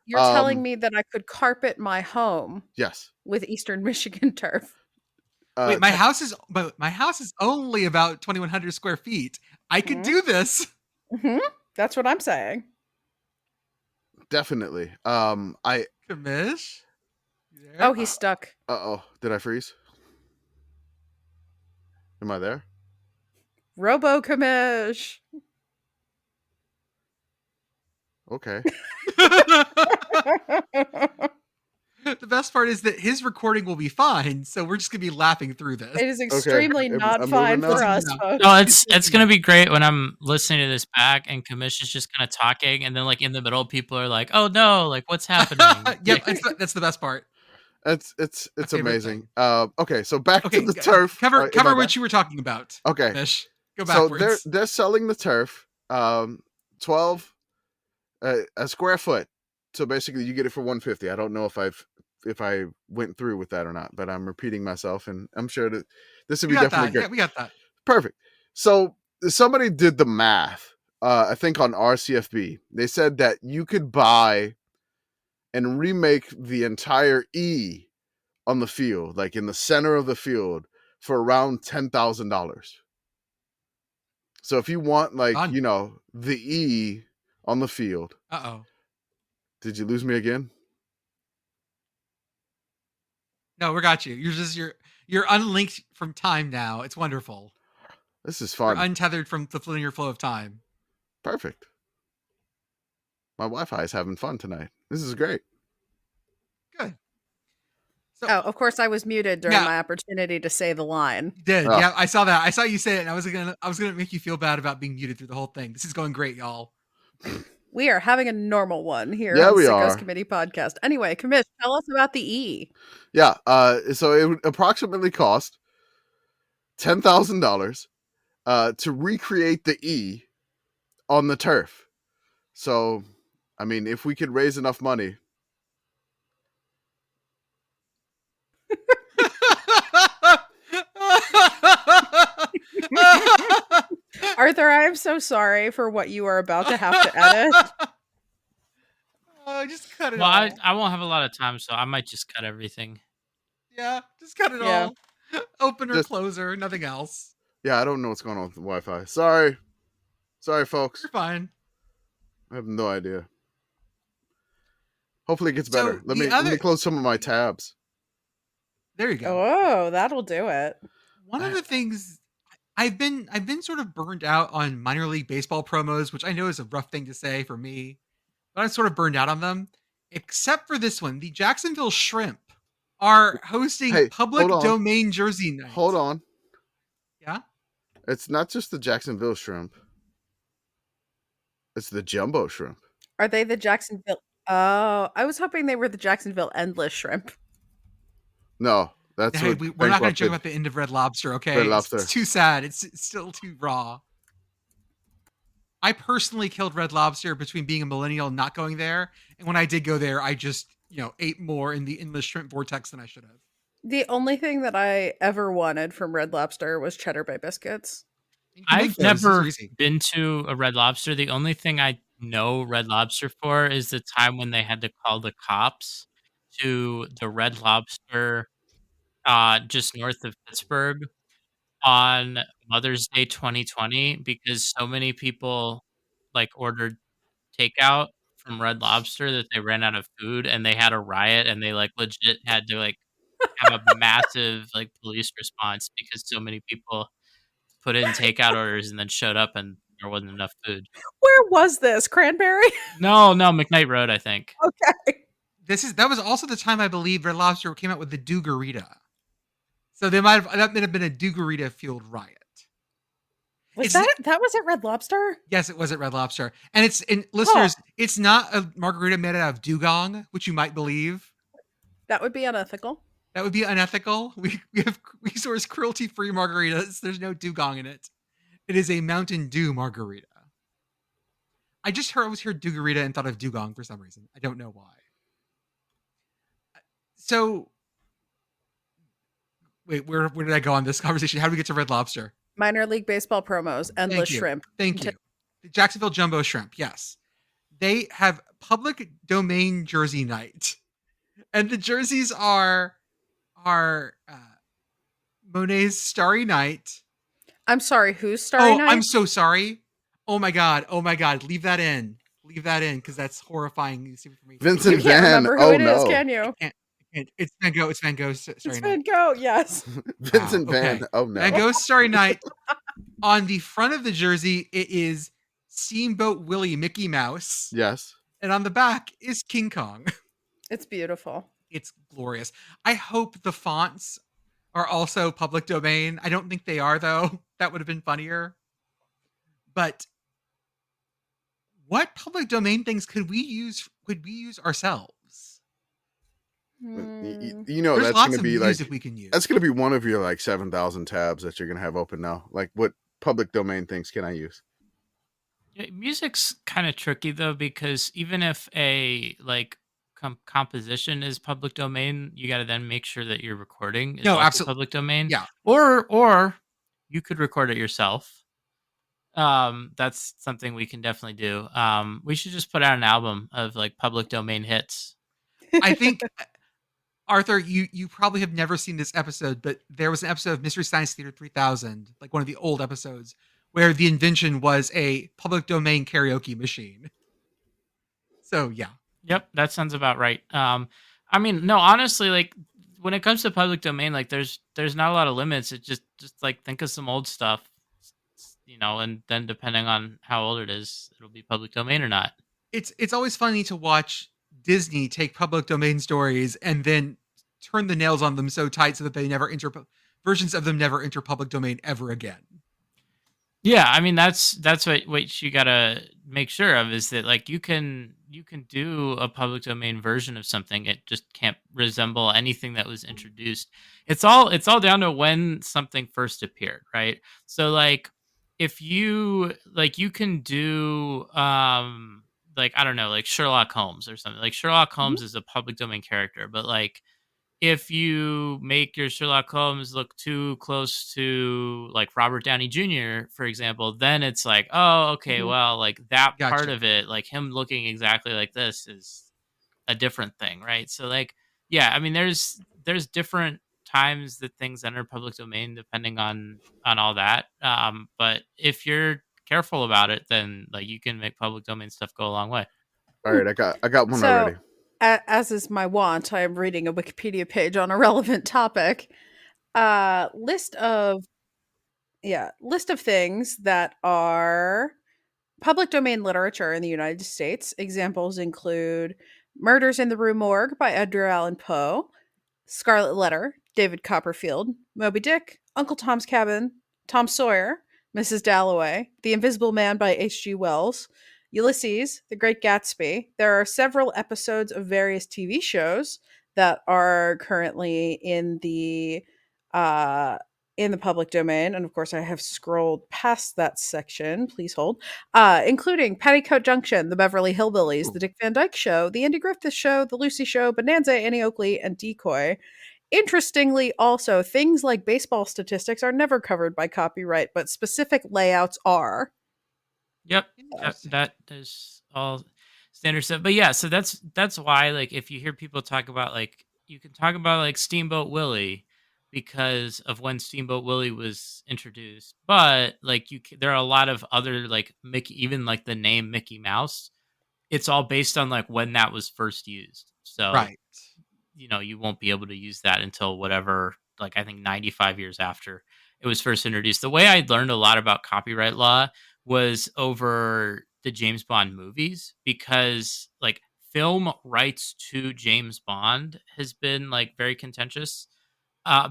Speaker 2: You're telling me that I could carpet my home?
Speaker 3: Yes.
Speaker 2: With Eastern Michigan turf.
Speaker 1: Wait, my house is only about 2,100 square feet. I could do this.
Speaker 2: Mm-hmm. That's what I'm saying.
Speaker 3: Definitely.
Speaker 1: Commish?
Speaker 2: Oh, he's stuck.
Speaker 3: Uh-oh. Did I freeze? Am I there?
Speaker 2: Robo Commish.
Speaker 3: Okay.
Speaker 1: The best part is that his recording will be fine, so we're just gonna be laughing through this.
Speaker 2: It is extremely not fine for us, folks.
Speaker 4: No, it's gonna be great when I'm listening to this back and Commish is just kind of talking, and then like in the middle, people are like, "Oh no, like what's happening?"
Speaker 1: Yep, that's the best part.
Speaker 3: It's amazing. Okay, so back to the turf.
Speaker 1: Cover what you were talking about.
Speaker 3: Okay,
Speaker 1: Commish. Go backwards.
Speaker 3: So they're selling the turf, 12 a square foot. So basically, you get it for $150. I don't know if I went through with that or not, but I'm repeating myself, and I'm sure that this would be definitely great.
Speaker 1: Yeah, we got that.
Speaker 3: Perfect. So somebody did the math. I think on RCFB, they said that you could buy and remake the entire E on the field, like in the center of the field, for around $10,000. So if you want, like, the E on the field.
Speaker 1: Uh-oh.
Speaker 3: Did you lose me again?
Speaker 1: No, we got you. You're unlinked from time now. It's wonderful.
Speaker 3: This is fun.
Speaker 1: You're untethered from the linear flow of time.
Speaker 3: Perfect. My Wi-Fi is having fun tonight. This is great.
Speaker 1: Good. So,
Speaker 2: Oh, of course I was muted during
Speaker 1: Yeah.
Speaker 2: my opportunity to say the line.
Speaker 1: you did.
Speaker 3: Oh.
Speaker 1: Yeah, I saw that. I saw you say it, and I was gonna make you feel bad about being muted through the whole thing. This is going great, y'all.
Speaker 2: We are having a normal one here
Speaker 3: Yeah,
Speaker 2: on
Speaker 3: we
Speaker 2: Sickos
Speaker 3: are.
Speaker 2: Committee podcast. Anyway, Commish, tell us about the E.
Speaker 3: Yeah. So it would approximately cost $10,000 to recreate the E on the turf. So, I mean, if we could raise enough money.
Speaker 2: Arthur, I am so sorry for what you are about to have to edit.
Speaker 1: Just cut it
Speaker 4: Well,
Speaker 1: all.
Speaker 4: I won't have a lot of time, so I might just cut everything.
Speaker 1: Yeah, just cut it
Speaker 2: Yeah.
Speaker 1: all. Opener,
Speaker 3: Just-
Speaker 1: closer, nothing else.
Speaker 3: Yeah, I don't know what's going on with the Wi-Fi. Sorry, folks.
Speaker 1: You're fine.
Speaker 3: I have no idea. Hopefully it gets
Speaker 1: So,
Speaker 3: better. Let
Speaker 1: the
Speaker 3: me
Speaker 1: other-
Speaker 3: close some of my tabs.
Speaker 1: There you go.
Speaker 2: Oh, that'll do it.
Speaker 1: One of the things I've been sort of burned out on minor league baseball promos, which I know is a rough thing to say for me, but I'm sort of burned out on them. Except for this one, the Jacksonville Shrimp are hosting
Speaker 3: Hey,
Speaker 1: public
Speaker 3: hold on.
Speaker 1: domain jersey night.
Speaker 3: Hold on.
Speaker 1: Yeah?
Speaker 3: It's not just the Jacksonville Shrimp. It's the Jumbo Shrimp.
Speaker 2: Are they the Jacksonville? Oh, I was hoping they were the Jacksonville Endless Shrimp.
Speaker 3: No, that's
Speaker 1: Hey,
Speaker 3: what
Speaker 1: we're not going to
Speaker 3: bankrupted
Speaker 1: joke about the end of Red Lobster, okay?
Speaker 3: Red Lobster.
Speaker 1: It's too sad. It's still too raw. I personally killed Red Lobster between being a millennial and not going there. And when I did go there, I just, ate more in the endless shrimp vortex than I should have.
Speaker 2: The only thing that I ever wanted from Red Lobster was Cheddar Bay biscuits.
Speaker 1: You can make
Speaker 4: I've
Speaker 1: those. Those are
Speaker 4: never
Speaker 1: easy.
Speaker 4: been to a Red Lobster. The only thing I know Red Lobster for is the time when they had to call the cops to the Red Lobster just north of Pittsburgh on Mother's Day 2020 because so many people ordered takeout from Red Lobster that they ran out of food and they had a riot and they legit had to have a massive police response because so many people put in takeout orders and then showed up and there wasn't enough food.
Speaker 2: Where was this? Cranberry?
Speaker 4: No, McKnight Road, I think.
Speaker 2: Okay.
Speaker 1: That was also the time I believe Red Lobster came out with the Dugarita. So that might have been a Dugarita fueled riot.
Speaker 2: Was that was at Red Lobster?
Speaker 1: Yes, it was at Red Lobster. And listeners, it's not a margarita made out of dugong, which you might believe.
Speaker 2: That would be unethical.
Speaker 1: That would be unethical. We source cruelty-free margaritas. There's no dugong in it. It is a Mountain Dew margarita. I always heard Dugarita and thought of dugong for some reason. I don't know why. So, wait, where did I go on this conversation? How do we get to Red Lobster?
Speaker 2: Minor league baseball promos, Endless Shrimp.
Speaker 1: Thank you. The Jacksonville Jumbo Shrimp, yes. They have public domain jersey night. And the jerseys are Monet's Starry Night.
Speaker 2: I'm sorry, who's Starry Night?
Speaker 1: I'm so sorry. Oh my god. Leave that in because that's horrifying for me.
Speaker 3: Vincent
Speaker 2: You can't
Speaker 3: Van.
Speaker 2: remember who it is, can you?
Speaker 1: I can't. It's Van Gogh. It's Van Gogh's Starry
Speaker 2: It's
Speaker 1: Night.
Speaker 2: Van Gogh, yes.
Speaker 3: Vincent
Speaker 1: Wow,
Speaker 3: Van.
Speaker 1: okay.
Speaker 3: Oh no.
Speaker 1: Van Gogh's Starry Night. On the front of the jersey, it is Steamboat Willie Mickey Mouse.
Speaker 3: Yes.
Speaker 1: And on the back is King Kong.
Speaker 2: It's beautiful.
Speaker 1: It's glorious. I hope the fonts are also public domain. I don't think they are, though. That would have been funnier. But what public domain things could we use ourselves?
Speaker 3: You know
Speaker 1: There's
Speaker 3: that's
Speaker 1: lots
Speaker 3: going to
Speaker 1: of
Speaker 3: be
Speaker 1: music we can use.
Speaker 3: that's going to be one of your 7,000 tabs that you're going to have open now. Like, what public domain things can I use?
Speaker 4: Yeah, music's kind of tricky though because even if a composition is public domain, you got to then make sure that your recording is also
Speaker 1: absolutely.
Speaker 4: public domain.
Speaker 1: Yeah.
Speaker 4: Or you could record it yourself. That's something we can definitely do. We should just put out an album of public domain hits.
Speaker 1: I think, Arthur, you probably have never seen this episode, but there was an episode of Mystery Science Theater 3000, one of the old episodes, where the invention was a public domain karaoke machine. So, yeah.
Speaker 4: Yep, that sounds about right. I mean, no, honestly, when it comes to public domain, there's not a lot of limits. It just think of some old stuff, and then depending on how old it is, it'll be public domain or not.
Speaker 1: It's always funny to watch Disney take public domain stories and then turn the nails on them so tight so that they never enter versions of them never enter public domain ever again.
Speaker 4: Yeah, I mean that's what you gotta make sure of is that like you can do a public domain version of something. It just can't resemble anything that was introduced. It's all down to when something first appeared, right? So like if you like you can do like I don't know, like Sherlock Holmes or something. Like Sherlock Holmes is a public domain character, but like if you make your Sherlock Holmes look too close to like Robert Downey Jr., for example, then it's like, oh, okay,
Speaker 2: Mhm.
Speaker 4: well, like that part
Speaker 1: Gotcha.
Speaker 4: of it, like him looking exactly like this is a different thing, right? So like, yeah, I mean, there's different times that things enter public domain depending on all that. But if you're careful about it, then like you can make public domain stuff go a long way.
Speaker 3: All right, I got one
Speaker 2: So,
Speaker 3: already.
Speaker 2: as is my wont, I am reading a Wikipedia page on a relevant topic. List of things that are public domain literature in the United States. Examples include Murders in the Rue Morgue by Edgar Allan Poe, Scarlet Letter, David Copperfield, Moby Dick, Uncle Tom's Cabin, Tom Sawyer, Mrs. Dalloway, The Invisible Man by H.G. Wells, Ulysses, The Great Gatsby. There are several episodes of various TV shows that are currently uh, in the public domain, and of course, I have scrolled past that section. Please hold, including Petticoat Junction, The Beverly Hillbillies, The Dick Van Dyke Show, The Andy Griffith Show, The Lucy Show, Bonanza, Annie Oakley, and Decoy. Interestingly, also, things like baseball statistics are never covered by copyright, but specific layouts are.
Speaker 4: Yep.
Speaker 1: Interesting.
Speaker 4: That is all standard stuff. But yeah, so that's why like if you hear people talk about like you can talk about like Steamboat Willie because of when Steamboat Willie was introduced, but like there are a lot of other like Mickey, even like the name Mickey Mouse. It's all based on like when that was first used. So
Speaker 1: Right.
Speaker 4: you won't be able to use that until whatever, like I think 95 years after it was first introduced. The way I learned a lot about copyright law was over the James Bond movies because like film rights to James Bond has been like very contentious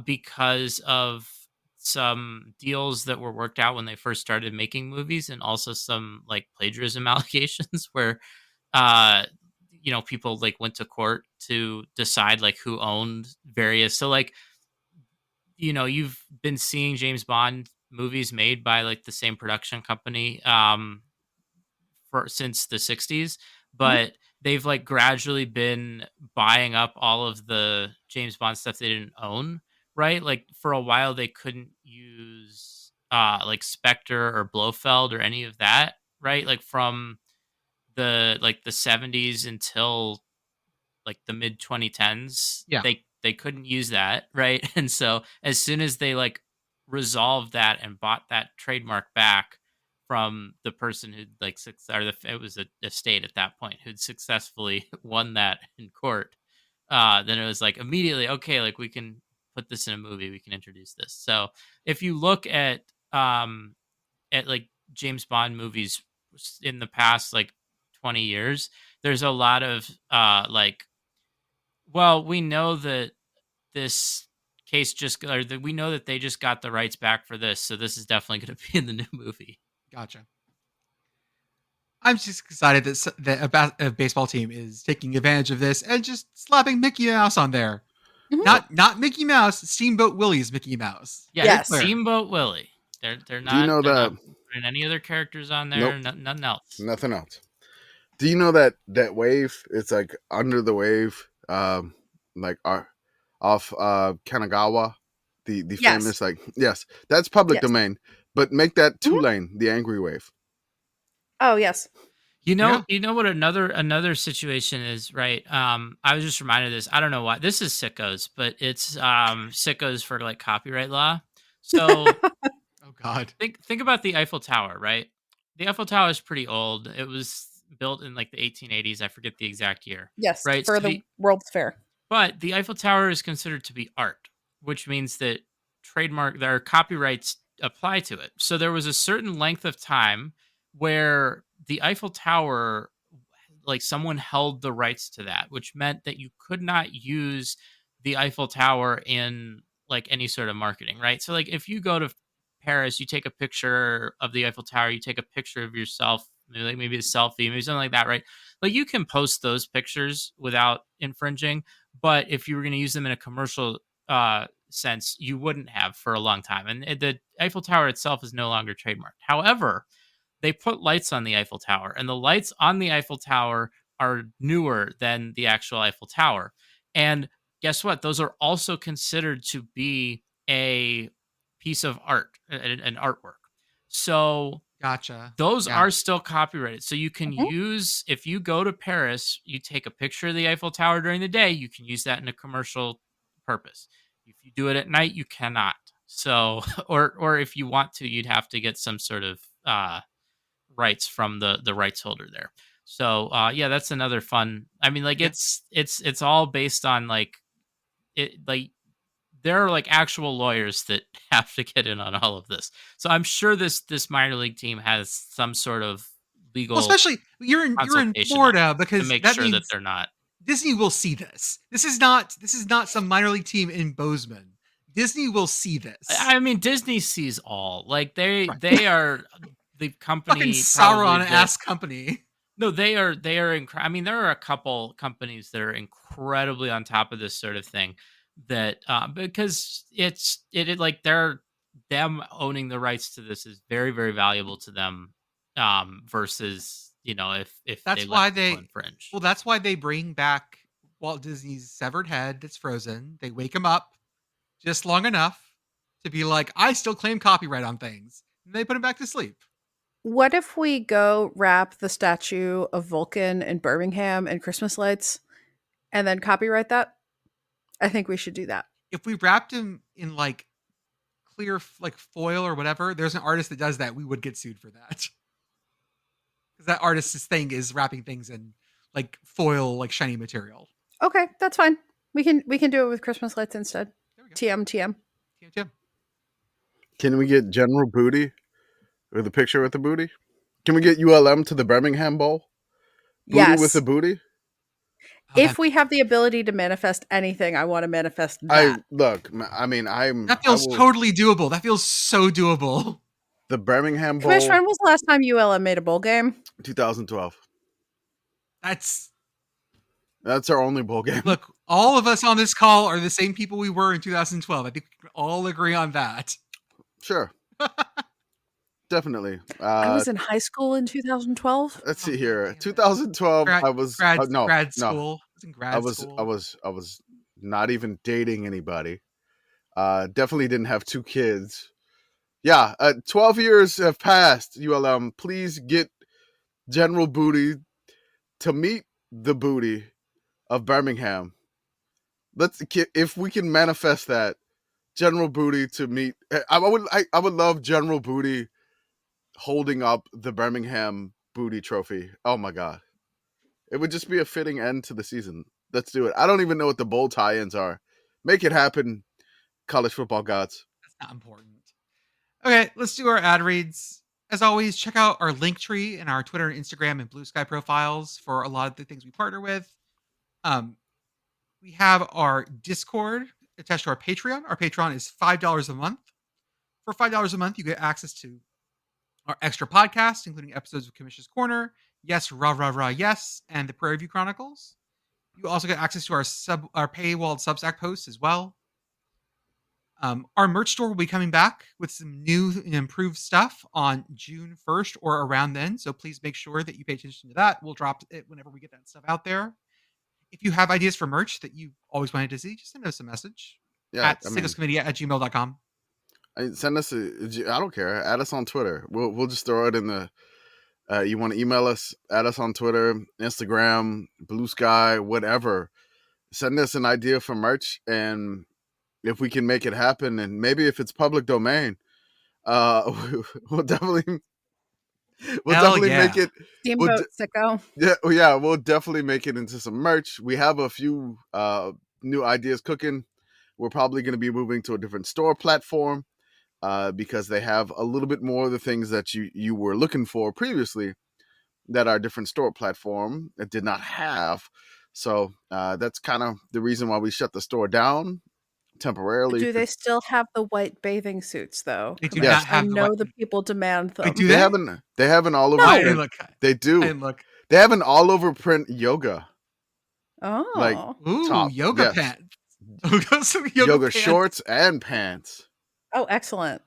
Speaker 4: because of some deals that were worked out when they first started making movies and also some like plagiarism allegations where uh people like went to court to decide like who owned various, so like you've been seeing James Bond movies made by like the same production company for since the 60s,
Speaker 2: Mhm.
Speaker 4: but they've like gradually been buying up all of the James Bond stuff they didn't own, right? Like for a while they couldn't use like Spectre or Blofeld or any of that, right? Like from the 70s until like the mid 2010s,
Speaker 1: Yeah.
Speaker 4: they couldn't use that, right? And so as soon as they like resolved that and bought that trademark back from the person who'd like it was a state at that point who'd successfully won that in court, then it was like immediately okay, like we can put this in a movie, we can introduce this. So if you look at like James Bond movies in the past like 20 years, there's a lot of like, well, we know that this case just or that we know that they just got the rights back for this, so this is definitely going to be in the new movie.
Speaker 1: Gotcha. I'm just excited that a baseball team is taking advantage of this and just slapping Mickey Mouse on there.
Speaker 2: Mhm.
Speaker 1: Not Mickey Mouse, Steamboat Willie's Mickey Mouse.
Speaker 4: Yeah,
Speaker 2: Yes.
Speaker 4: Steamboat Willie. They're
Speaker 3: Do you
Speaker 4: not
Speaker 3: know
Speaker 4: they're
Speaker 3: that?
Speaker 4: not putting any other characters on there,
Speaker 3: Nope,
Speaker 4: nothing else.
Speaker 3: nothing else. Do you know that wave? It's like under the wave, like off Kanagawa, the
Speaker 2: Yes.
Speaker 3: famous like yes, that's public
Speaker 2: Yes.
Speaker 3: domain. But make that
Speaker 2: Mhm.
Speaker 3: 2-lane, the angry wave.
Speaker 2: Oh, yes.
Speaker 4: You know,
Speaker 1: Yeah.
Speaker 4: you know what another situation is, right? I was just reminded of this. I don't know why. This is Sickos, but it's Sickos for like copyright law. So
Speaker 1: Oh God.
Speaker 4: think about the Eiffel Tower, right? The Eiffel Tower is pretty old. It was built in like the 1880s. I forget the exact year,
Speaker 2: Yes,
Speaker 4: right?
Speaker 2: for
Speaker 4: So
Speaker 2: the World's Fair.
Speaker 4: but the Eiffel Tower is considered to be art, which means that there are copyrights apply to it. So there was a certain length of time where the Eiffel Tower, like someone held the rights to that, which meant that you could not use the Eiffel Tower in like any sort of marketing, right? So like if you go to Paris, you take a picture of the Eiffel Tower, you take a picture of yourself, maybe a selfie, maybe something like that, right? Like you can post those pictures without infringing, but if you were going to use them in a commercial sense, you wouldn't have for a long time. And the Eiffel Tower itself is no longer trademarked. However, they put lights on the Eiffel Tower, and the lights on the Eiffel Tower are newer than the actual Eiffel Tower. And guess what? Those are also considered to be a piece of art, an artwork. So
Speaker 1: Gotcha.
Speaker 4: those
Speaker 1: Yeah.
Speaker 4: are still copyrighted. So you can use, if you go to Paris, you take a picture of the Eiffel Tower during the day, you can use that in a commercial purpose. If you do it at night, you cannot. So, or if you want to, you'd have to get some sort of rights from the rights holder there. So yeah, that's another fun. I mean, like
Speaker 1: Yeah.
Speaker 4: it's all based on like it like there are like actual lawyers that have to get in on all of this. So I'm sure this minor league team has some sort of legal
Speaker 1: Well, especially you're in
Speaker 4: consultation
Speaker 1: Florida
Speaker 4: to
Speaker 1: because
Speaker 4: make
Speaker 1: that
Speaker 4: sure that
Speaker 1: means
Speaker 4: they're not.
Speaker 1: Disney will see this. This is not some minor league team in Bozeman. Disney will see this.
Speaker 4: I mean, Disney sees all. Like
Speaker 1: Right.
Speaker 4: they are the
Speaker 1: Fucking
Speaker 4: company
Speaker 1: Sauron
Speaker 4: probably
Speaker 1: ass company.
Speaker 4: No, they are I mean, there are a couple companies that are incredibly on top of this sort of thing that because it like they're them owning the rights to this is very, very valuable to them versus, you know, if
Speaker 1: That's
Speaker 4: they
Speaker 1: why
Speaker 4: let people
Speaker 1: they
Speaker 4: infringe.
Speaker 1: well, that's why they bring back Walt Disney's severed head that's frozen. They wake him up just long enough to be like, I still claim copyright on things. And they put him back to sleep.
Speaker 2: What if we go wrap the statue of Vulcan in Birmingham in Christmas lights and then copyright that? I think we should do that.
Speaker 1: If we wrapped him in like clear like foil or whatever, there's an artist that does that. We would get sued for that. Because that artist's thing is wrapping things in like foil, like shiny material.
Speaker 2: Okay, that's fine. We can do it with Christmas lights instead.
Speaker 1: There we go.
Speaker 2: TM.
Speaker 1: TM.
Speaker 3: Can we get General Booty with a picture with the booty? Can we get ULM to the Birmingham Bowl? Booty
Speaker 2: Yes.
Speaker 3: with the booty?
Speaker 2: If we have the ability to manifest anything, I want to manifest that.
Speaker 1: That feels totally doable. That feels so doable.
Speaker 3: The Birmingham Bowl.
Speaker 2: Commish, when was the last time ULM made a bowl game?
Speaker 3: 2012.
Speaker 1: That's
Speaker 3: our only bowl game.
Speaker 1: Look, all of us on this call are the same people we were in 2012. I think we can all agree on that.
Speaker 3: Sure. Definitely.
Speaker 2: I was in high school in 2012.
Speaker 3: Let's see here. 2012. I was
Speaker 1: grad school.
Speaker 3: No.
Speaker 1: I was in grad school.
Speaker 3: I was not even dating anybody. Definitely didn't have 2 kids. Yeah, 12 years have passed. ULM, please get General Booty to meet the booty of Birmingham. If we can manifest that, General Booty to meet. I would love General Booty holding up the Birmingham Booty Trophy. Oh my god, it would just be a fitting end to the season. Let's do it. I don't even know what the bowl tie-ins are. Make it happen, college football gods.
Speaker 1: That's not important. Okay, let's do our ad reads. As always, check out our link tree in our Twitter and Instagram and Blue Sky profiles for a lot of the things we partner with. We have our Discord attached to our Patreon. Our Patreon is $5 a month. For $5 a month, you get access to our extra podcasts, including episodes of Commish's Corner, Yes, Rah, Rah, Rah, Yes, and the Prairie View Chronicles. You also get access to our paywalled Substack posts as well. Our merch store will be coming back with some new and improved stuff on June 1st or around then. So please make sure that you pay attention to that. We'll drop it whenever we get that stuff out there. If you have ideas for merch that you always wanted to see, just send us a message at sickoscommittee@gmail.com.
Speaker 3: Send us I don't care. Add us on Twitter. We'll just throw it in the. You want to email us? Add us on Twitter, Instagram, Blue Sky, whatever. Send us an idea for merch, and if we can make it happen, and maybe if it's public domain, we'll definitely make it.
Speaker 2: Steamboat Sicko.
Speaker 3: Yeah, we'll definitely make it into some merch. We have a few new ideas cooking. We're probably going to be moving to a different store platform because they have a little bit more of the things that you were looking for previously that our different store platform did not have. So that's kind of the reason why we shut the store down temporarily.
Speaker 2: Do they still have the white bathing suits though?
Speaker 1: They do
Speaker 2: Commish?
Speaker 1: not
Speaker 2: I
Speaker 1: have the
Speaker 2: know
Speaker 1: white-
Speaker 2: the people demand them.
Speaker 1: Wait, do
Speaker 3: They
Speaker 1: they?
Speaker 3: haven't all over
Speaker 1: I
Speaker 3: print.
Speaker 1: didn't look.
Speaker 3: They
Speaker 1: I
Speaker 3: do.
Speaker 1: didn't look.
Speaker 3: They have an all over print yoga. Like
Speaker 2: Oh.
Speaker 1: Ooh,
Speaker 3: top.
Speaker 1: yoga
Speaker 3: Yes.
Speaker 1: pants. Some
Speaker 3: Yoga
Speaker 1: pants.
Speaker 3: shorts and pants.
Speaker 2: Oh, excellent.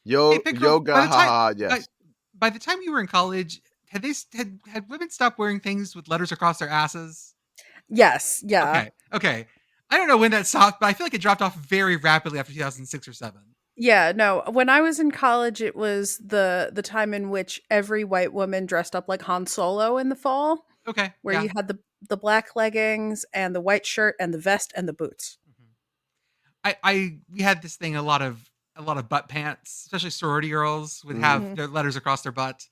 Speaker 1: Hey, Pitt Girl,
Speaker 3: Yoga, haha, yes.
Speaker 1: By the time you were in college, had women stopped wearing things with letters across their asses?
Speaker 2: Yes. Yeah.
Speaker 1: Okay. I don't know when that stopped, but I feel like it dropped off very rapidly after 2006 or 7.
Speaker 2: Yeah, no. When I was in college, it was the time in which every white woman dressed up like Han Solo in the fall,
Speaker 1: Okay.
Speaker 2: where
Speaker 1: yeah.
Speaker 2: you had the black leggings and the white shirt and the vest and the boots.
Speaker 1: We had this thing, a lot of butt pants, especially sorority girls would have their letters across their butt.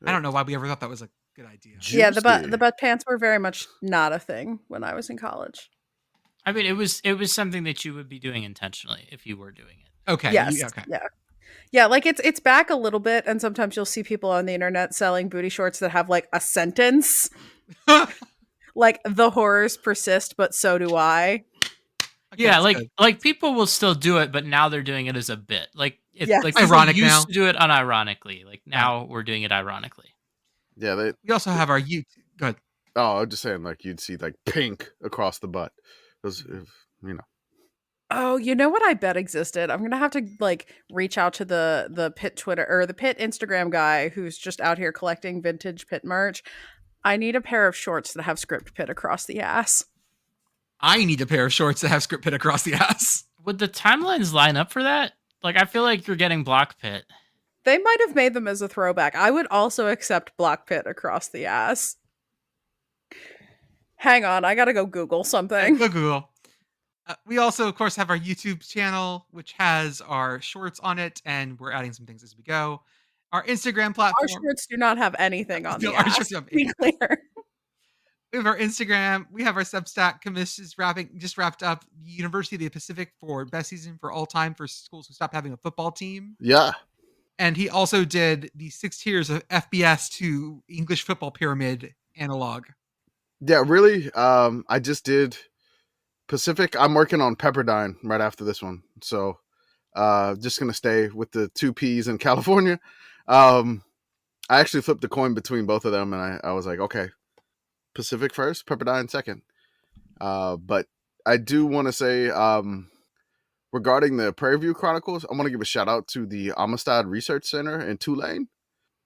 Speaker 1: I don't know why we ever thought that was a good idea.
Speaker 2: Yeah, the butt pants were very much not a thing when I was in college.
Speaker 4: I mean, it was something that you would be doing intentionally if you were doing it.
Speaker 1: Okay.
Speaker 2: Yes.
Speaker 1: Okay.
Speaker 2: Yeah, like it's back a little bit, and sometimes you'll see people on the internet selling booty shorts that have like a sentence, like "the horrors persist, but so do I."
Speaker 1: Okay,
Speaker 4: Yeah,
Speaker 1: that's good.
Speaker 4: like people will still do it, but now they're doing it as a bit. Like it's
Speaker 2: Yes.
Speaker 4: like people
Speaker 1: Ironic
Speaker 4: used
Speaker 1: now.
Speaker 4: to do it unironically. Like now we're doing it ironically.
Speaker 3: Yeah,
Speaker 1: We also have our YouTube. Go ahead.
Speaker 3: Oh, I'm just saying, like you'd see like pink across the butt.
Speaker 2: Oh, you know what I bet existed? I'm gonna have to like reach out to the Pitt Twitter or the Pitt Instagram guy who's just out here collecting vintage Pitt merch. I need a pair of shorts that have script Pitt across the ass.
Speaker 1: I need a pair of shorts that have script Pitt across the ass.
Speaker 4: Would the timelines line up for that? Like I feel like you're getting block pit.
Speaker 2: They might have made them as a throwback. I would also accept block Pitt across the ass. Hang on, I gotta go Google something.
Speaker 1: Go Google. We also, of course, have our YouTube channel, which has our shorts on it, and we're adding some things as we go. Our Instagram platform.
Speaker 2: Our shorts do not have anything on
Speaker 1: No,
Speaker 2: the
Speaker 1: our
Speaker 2: ass.
Speaker 1: shorts
Speaker 2: To
Speaker 1: don't have
Speaker 2: be clear.
Speaker 1: We have our Instagram. We have our Substack. Commish is just wrapped up University of the Pacific for best season for all time for schools who stopped having a football team.
Speaker 3: Yeah.
Speaker 1: And he also did the 6 tiers of FBS to English football pyramid analog.
Speaker 3: Yeah, really. I just did Pacific. I'm working on Pepperdine right after this one. So just gonna stay with the 2 P's in California. I actually flipped the coin between both of them, and I was like, okay, Pacific first, Pepperdine second. But I do want to say, regarding the Prairie View Chronicles, I want to give a shout out to the Amistad Research Center in Tulane.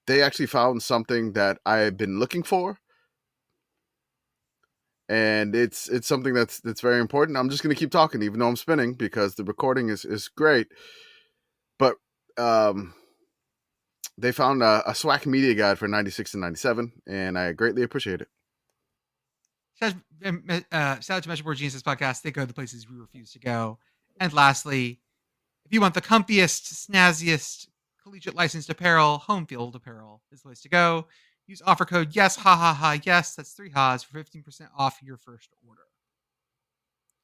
Speaker 3: They actually found something that I've been looking for, and it's something that's very important. I'm just going to keep talking, even though I'm spinning, because the recording is great. But they found a SWAC media guide for 96 and 97, and I greatly appreciate it.
Speaker 1: Shout out to Measureboard Geniuses podcast. They go the places we refuse to go. And lastly, if you want the comfiest, snazziest, collegiate licensed apparel, Home Field Apparel is the place to go. Use offer code yes, ha ha ha, yes. That's 3 ha's for 15% off your first order.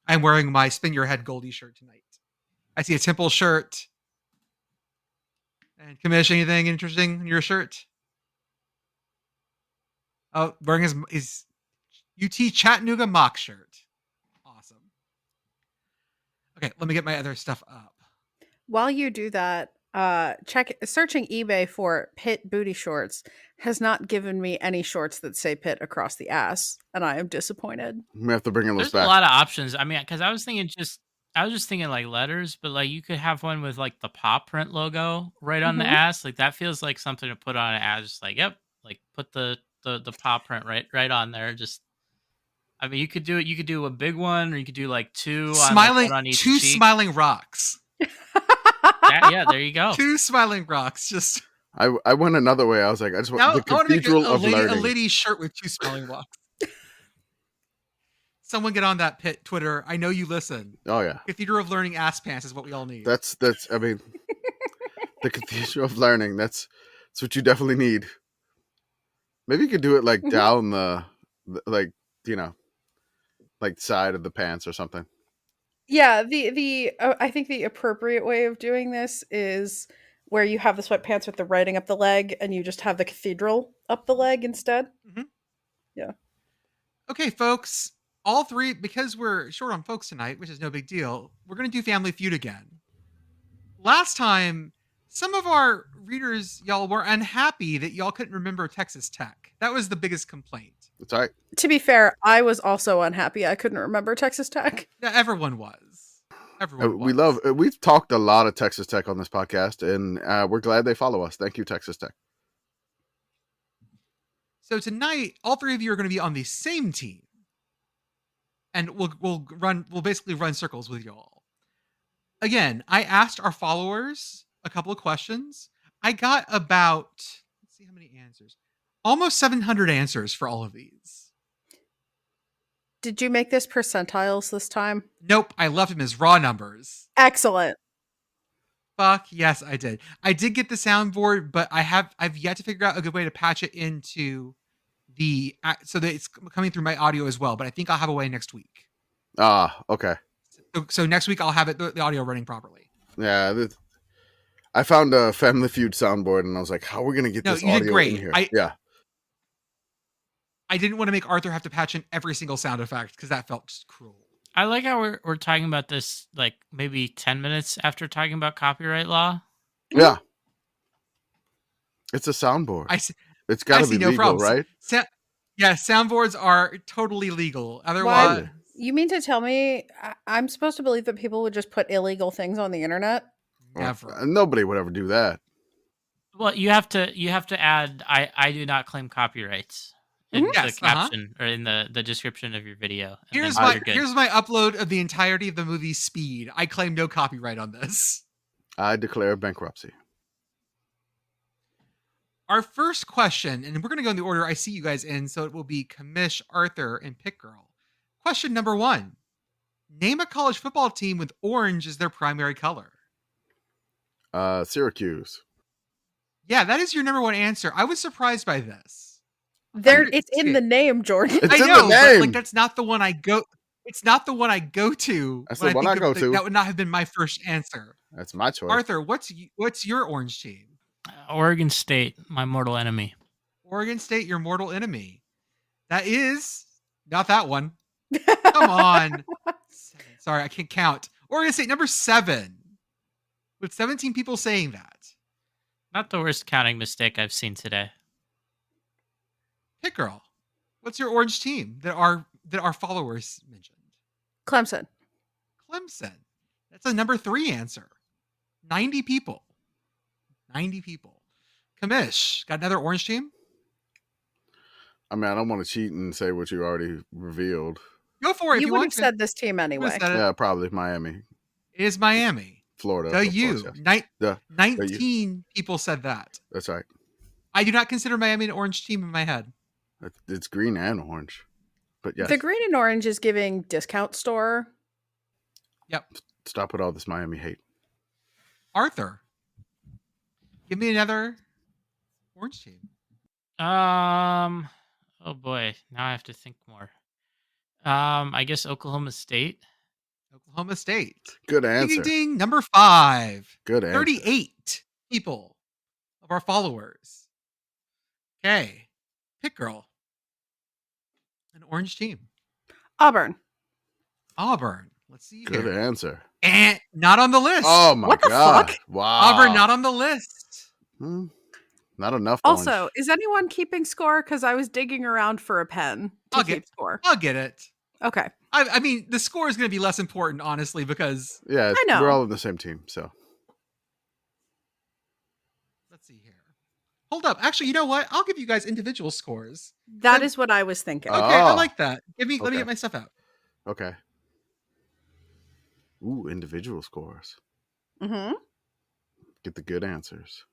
Speaker 1: I'm wearing my Spin Your Head Goldie shirt tonight. I see a Temple shirt. And Commish, anything interesting in your shirt? Oh, wearing his UT Chattanooga mock shirt. Awesome. Okay, let me get my other stuff up.
Speaker 2: While you do that, searching eBay for Pitt booty shorts has not given me any shorts that say Pitt across the ass, and I am disappointed.
Speaker 3: We have to bring those
Speaker 4: There's
Speaker 3: back.
Speaker 4: a lot of options. I mean, because I was just thinking like letters, but like you could have one with like the paw print logo right on the ass. Like that feels like something to put on an ass. Just like, yep, like put the paw print right on there. Just, I mean, you could do it. You could do a big one, or you could do like 2
Speaker 1: Smiling,
Speaker 4: on each
Speaker 1: 2
Speaker 4: cheek.
Speaker 1: smiling rocks.
Speaker 4: Yeah, there you go.
Speaker 1: 2 smiling rocks. Just
Speaker 3: I went another way. I was like, I just want the
Speaker 1: I want to make
Speaker 3: Cathedral of Learning.
Speaker 1: a lady's shirt with 2 smiling rocks. Someone get on that Pitt Twitter. I know you listen.
Speaker 3: Oh yeah,
Speaker 1: Cathedral of Learning ass pants is what we all need.
Speaker 3: that's. I mean, the Cathedral of Learning. That's what you definitely need. Maybe you could do it like down the like like side of the pants or something.
Speaker 2: Yeah, the I think the appropriate way of doing this is where you have the sweatpants with the writing up the leg, and you just have the cathedral up the leg instead.
Speaker 1: Mhm.
Speaker 2: Yeah.
Speaker 1: Okay, folks. all three, because we're short on folks tonight, which is no big deal, we're going to do Family Feud again. Last time, some of our readers, y'all, were unhappy that y'all couldn't remember Texas Tech. That was the biggest complaint.
Speaker 3: That's right.
Speaker 2: To be fair, I was also unhappy I couldn't remember Texas Tech.
Speaker 1: Yeah, everyone was.
Speaker 3: We've talked a lot of Texas Tech on this podcast, and we're glad they follow us. Thank you, Texas Tech.
Speaker 1: So tonight, all three of you are going to be on the same team, and we'll basically run circles with y'all. Again, I asked our followers a couple of questions. I got about, let's see how many answers, almost 700 answers for all of these.
Speaker 2: Did you make this percentiles this time?
Speaker 1: Nope, I left them as raw numbers.
Speaker 2: Excellent.
Speaker 1: Fuck yes, I did. I did get the soundboard, but I've yet to figure out a good way to patch it into so that it's coming through my audio as well. But I think I'll have a way next week.
Speaker 3: Okay.
Speaker 1: So next week I'll have the audio running properly.
Speaker 3: Yeah, I found a Family Feud soundboard, and I was like, "How are we gonna get this audio in here?"
Speaker 1: I didn't want to make Arthur have to patch in every single sound effect because that felt just cruel.
Speaker 4: I like how we're talking about this like maybe 10 minutes after talking about copyright law.
Speaker 3: Yeah. It's a soundboard. It's got to be
Speaker 1: no
Speaker 3: legal,
Speaker 1: problem.
Speaker 3: right?
Speaker 1: Yeah, soundboards are totally legal. Otherwise,
Speaker 2: Why? You mean to tell me I'm supposed to believe that people would just put illegal things on the internet?
Speaker 1: Never.
Speaker 3: Nobody would ever do that.
Speaker 4: Well, you have to add I do not claim copyrights in the caption or in the description of your video.
Speaker 1: Here's my upload of the entirety of the movie Speed. I claim no copyright on this.
Speaker 3: I declare bankruptcy.
Speaker 1: Our first question, and we're going to go in the order I see you guys in, so it will be Commish, Arthur, and Pitt Girl. Question number 1. Name a college football team with orange as their primary color.
Speaker 3: Syracuse.
Speaker 1: Yeah, that is your number 1 answer. I was surprised by this.
Speaker 2: It's in the name, Jordan.
Speaker 3: It's
Speaker 1: I know,
Speaker 3: in the name.
Speaker 1: but that's not the one I go. It's not the one I go to.
Speaker 3: That's the one I go to.
Speaker 1: That would not have been my first answer.
Speaker 3: That's my choice.
Speaker 1: Arthur, what's your orange team?
Speaker 4: Oregon State, my mortal enemy.
Speaker 1: Oregon State, your mortal enemy. That is not that one. Come on. Sorry, I can't count. Oregon State, number 7. With 17 people saying that.
Speaker 4: Not the worst counting mistake I've seen today.
Speaker 1: Pitt Girl, what's your orange team that our followers mentioned?
Speaker 2: Clemson.
Speaker 1: That's a number 3 answer. 90 people. 90 people. Commish, got another orange team?
Speaker 3: I mean, I don't want to cheat and say what you already revealed.
Speaker 1: Go for it.
Speaker 2: You would have said this team anyway.
Speaker 3: Yeah, probably Miami.
Speaker 1: It is Miami.
Speaker 3: Florida.
Speaker 1: The U.
Speaker 3: Course, yes.
Speaker 1: 19 people said that.
Speaker 3: That's right.
Speaker 1: I do not consider Miami an orange team in my head.
Speaker 3: It's green and orange. But yes.
Speaker 2: The green and orange is giving discount store.
Speaker 1: Yep.
Speaker 3: Stop with all this Miami hate.
Speaker 1: Arthur, give me another orange team.
Speaker 4: Oh boy, now I have to think more. I guess Oklahoma State.
Speaker 1: Oklahoma State.
Speaker 3: Good answer.
Speaker 1: Ding, ding, ding. Number 5.
Speaker 3: Good answer.
Speaker 1: 38 people of our followers. Okay. Pitt Girl. An orange team.
Speaker 2: Auburn.
Speaker 1: Let's see here.
Speaker 3: Good answer.
Speaker 1: And not on the list.
Speaker 3: Oh my
Speaker 2: What the
Speaker 3: God.
Speaker 2: fuck?
Speaker 3: Wow.
Speaker 1: Auburn not on the list.
Speaker 3: Not enough.
Speaker 2: Also,
Speaker 3: orange.
Speaker 2: is anyone keeping score? Because I was digging around for a pen to keep score.
Speaker 1: I'll get it.
Speaker 2: Okay.
Speaker 1: I mean, the score is going to be less important, honestly, because...
Speaker 3: Yeah,
Speaker 2: I know.
Speaker 3: we're all on the same team, so...
Speaker 1: Let's see here. Hold up. Actually, you know what? I'll give you guys individual scores.
Speaker 2: That is what I was thinking.
Speaker 1: Okay, I like that. Let me get my stuff out.
Speaker 3: Okay. Ooh, individual scores.
Speaker 2: Mm-hmm.
Speaker 3: Get the good answers.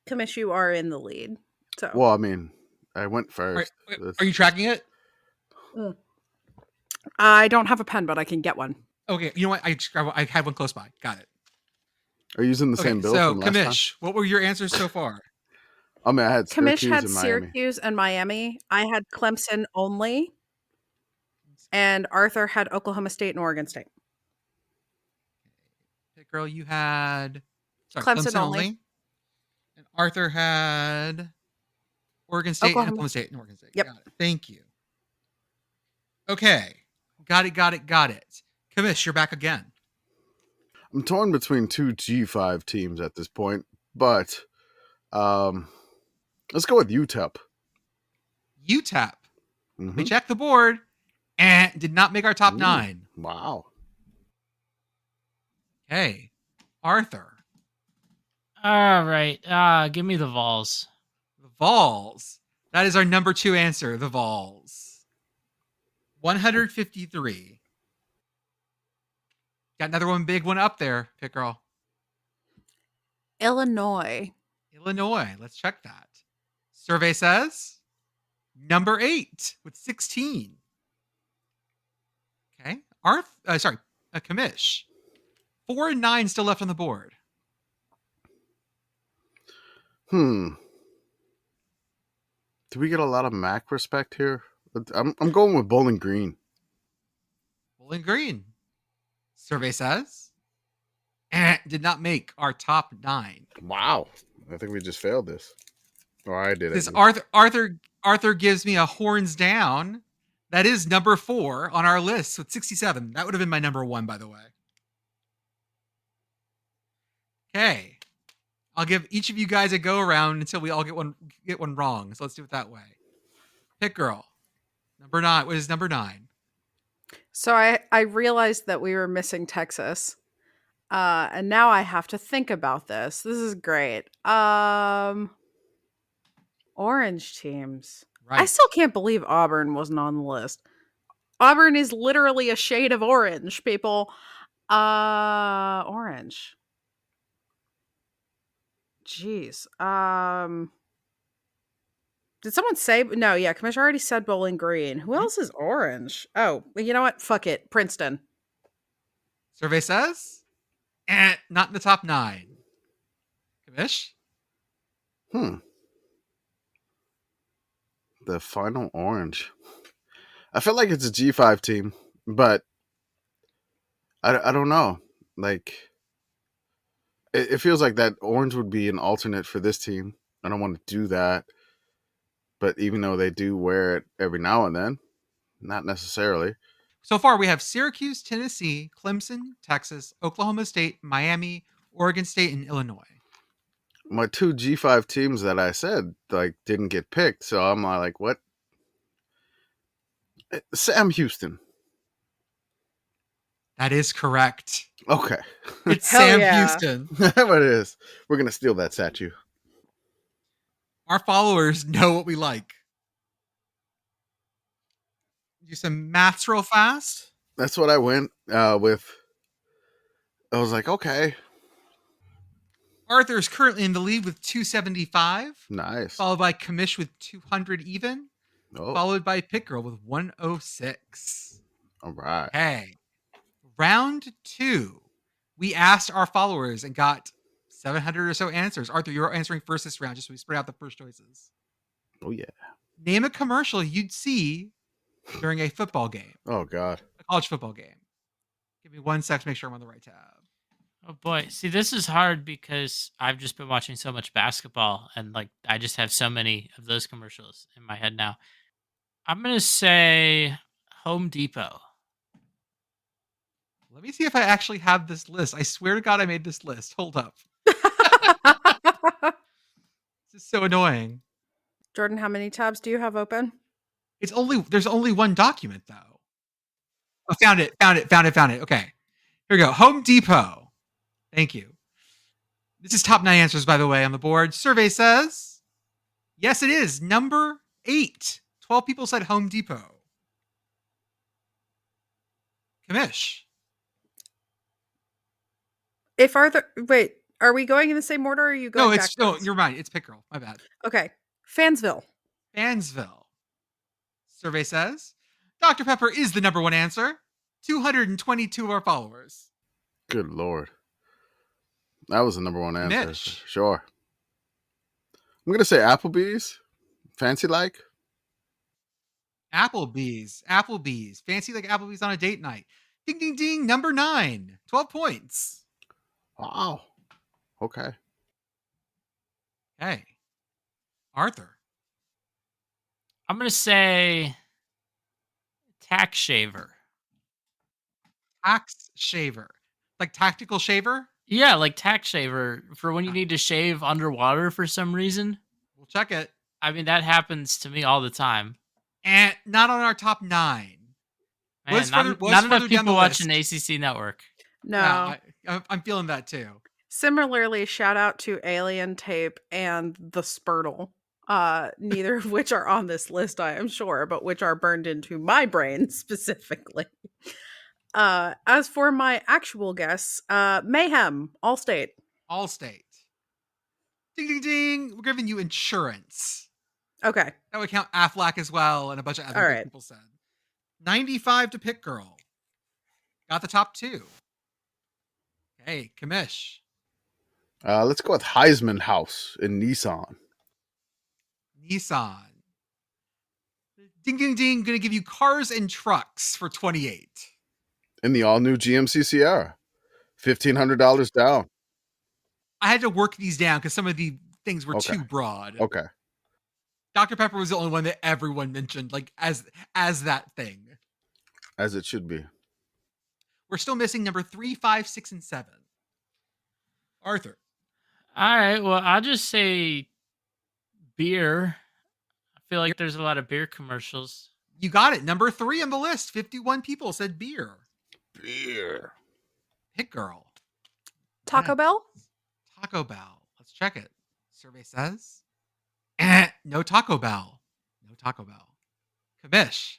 Speaker 2: Commish, you are in the lead. So.
Speaker 3: Well, I mean, I went first.
Speaker 1: Are you tracking it?
Speaker 2: I don't have a pen, but I can get one.
Speaker 1: Okay, you know what? I had one close by. Got it.
Speaker 3: Are you using the same bill?
Speaker 1: So,
Speaker 3: from last
Speaker 1: Commish, what were your answers so far?
Speaker 3: I mean, I had
Speaker 2: Commish had
Speaker 3: and
Speaker 2: Syracuse and Miami. I had Clemson only. And Arthur had Oklahoma State and Oregon State.
Speaker 1: Pitt Girl, you had
Speaker 2: Clemson only.
Speaker 1: And Arthur had Oregon State, Oklahoma State, and Oregon State.
Speaker 2: Yep.
Speaker 1: Got it. Thank you. Okay. Got it. Commish, you're back again.
Speaker 3: I'm torn between two G5 teams at this point, but let's go with UTEP.
Speaker 1: UTEP. Let me
Speaker 3: Mm-hmm.
Speaker 1: check the board. And did not make our top 9.
Speaker 3: Wow.
Speaker 1: Okay. Arthur.
Speaker 4: All right. Give me the Vols.
Speaker 1: The Vols. That is our number 2 answer, the Vols. 153. Got another one big one up there, Pitt Girl.
Speaker 2: Illinois.
Speaker 1: Illinois. Let's check that. Survey says number 8 with 16. Okay. Commish. 4 and 9 still left on the board.
Speaker 3: Do we get a lot of MAC respect here? I'm going with Bowling Green.
Speaker 1: Bowling Green. Survey says did not make our top 9.
Speaker 3: Wow. I think we just failed this. Or I did.
Speaker 1: This Arthur gives me a horns down. That is number 4 on our list with 67. That would have been my number 1, by the way. Okay. I'll give each of you guys a go around until we all get one wrong. So let's do it that way. Pitt Girl. Number 9. What is number 9?
Speaker 2: So I realized that we were missing Texas. And now I have to think about this. This is great. Orange teams.
Speaker 1: Right.
Speaker 2: I still can't believe Auburn wasn't on the list. Auburn is literally a shade of orange, people. Orange. Jeez. Did someone say no? Yeah, Commissioner already said Bowling Green. Who else is orange? Oh, well, you know what? Fuck it, Princeton.
Speaker 1: Survey says not in the top 9. Commish?
Speaker 3: The final orange. I feel like it's a G5 team, but I don't know. Like, it feels like that orange would be an alternate for this team. I don't want to do that. But even though they do wear it every now and then, not necessarily.
Speaker 1: So far, we have Syracuse, Tennessee, Clemson, Texas, Oklahoma State, Miami, Oregon State, and Illinois.
Speaker 3: My 2 G5 teams that I said didn't get picked, so I'm like, what? Sam Houston.
Speaker 1: That is correct.
Speaker 3: Okay.
Speaker 1: It's
Speaker 2: Hell
Speaker 1: Sam
Speaker 2: yeah.
Speaker 1: Houston.
Speaker 3: What it is. We're going to steal that statue.
Speaker 1: Our followers know what we like. Do some maths real fast.
Speaker 3: That's what I went with. I was like, okay.
Speaker 1: Arthur is currently in the lead with 275.
Speaker 3: Nice.
Speaker 1: Followed by Commish with 200 even.
Speaker 3: Oh.
Speaker 1: Followed by Pitt Girl with 106.
Speaker 3: All right.
Speaker 1: Okay. Round 2. We asked our followers and got 700 or so answers. Arthur, you're answering first this round, just so we spread out the first choices.
Speaker 3: Oh, yeah.
Speaker 1: Name a commercial you'd see during a football game.
Speaker 3: Oh, God.
Speaker 1: A college football game. Give me 1 sec to make sure I'm on the right tab.
Speaker 4: Oh boy. See, this is hard because I've just been watching so much basketball and I just have so many of those commercials in my head now. I'm going to say Home Depot.
Speaker 1: Let me see if I actually have this list. I swear to God I made this list. Hold up. This is so annoying.
Speaker 2: Jordan, how many tabs do you have open?
Speaker 1: There's only one document though. Oh, found it. Okay. Here we go. Home Depot. Thank you. This is top 9 answers, by the way, on the board. Survey says, yes, it is. Number 8. 12 people said Home Depot. Commish.
Speaker 2: If Arthur, wait, are we going in the same order or are you going
Speaker 1: No,
Speaker 2: backwards?
Speaker 1: you're right. It's Pitt Girl. My bad.
Speaker 2: Okay. Fansville.
Speaker 1: Fansville. Survey says, Dr. Pepper is the number 1 answer. 222 of our followers.
Speaker 3: Good Lord. That was the number 1 answer.
Speaker 1: Mitch.
Speaker 3: Sure. I'm going to say Applebee's. Fancy like?
Speaker 1: Applebee's. Fancy like Applebee's on a date night. Ding, ding, ding. Number 9. 12 points.
Speaker 3: Wow. Okay.
Speaker 1: Hey. Arthur.
Speaker 4: I'm going to say tack shaver.
Speaker 1: Axe shaver. Like tactical shaver?
Speaker 4: Yeah, like tack shaver for when you need to shave underwater for some reason.
Speaker 1: We'll check it.
Speaker 4: I mean, that happens to me all the time.
Speaker 1: And not on our top 9.
Speaker 4: Man,
Speaker 1: Was
Speaker 4: not
Speaker 1: further
Speaker 4: enough
Speaker 1: down the
Speaker 4: people watching
Speaker 1: list.
Speaker 4: ACC Network.
Speaker 2: No.
Speaker 1: Yeah, I'm feeling that too.
Speaker 2: Similarly, shout out to Alien Tape and the Spurtle. Neither of which are on this list, I am sure, but which are burned into my brain specifically. As for my actual guess, Mayhem, Allstate.
Speaker 1: Allstate. Ding, ding, ding. We're giving you insurance.
Speaker 2: Okay.
Speaker 1: That would count Aflac as well, and a bunch of other
Speaker 2: All
Speaker 1: things
Speaker 2: right.
Speaker 1: people said. 95 to Pitt Girl. Got the top 2. Okay, Commish.
Speaker 3: Let's go with Heisman House in Nissan.
Speaker 1: Nissan. Ding, ding, ding. Gonna give you Cars and Trucks for 28.
Speaker 3: In the all-new GMC Sierra. $1,500 down.
Speaker 1: I had to work these down because some of the things were too broad.
Speaker 3: Okay.
Speaker 1: Dr. Pepper was the only one that everyone mentioned, like as that thing.
Speaker 3: As it should be.
Speaker 1: We're still missing number 3, 5, 6, and 7. Arthur.
Speaker 4: All right, well, I'll just say beer. I feel like there's a lot of beer commercials.
Speaker 1: You got it. Number 3 on the list. 51 people said beer.
Speaker 3: Beer.
Speaker 1: Pitt Girl.
Speaker 2: Taco Bell?
Speaker 1: Taco Bell. Let's check it. Survey says no Taco Bell. No Taco Bell. Commish.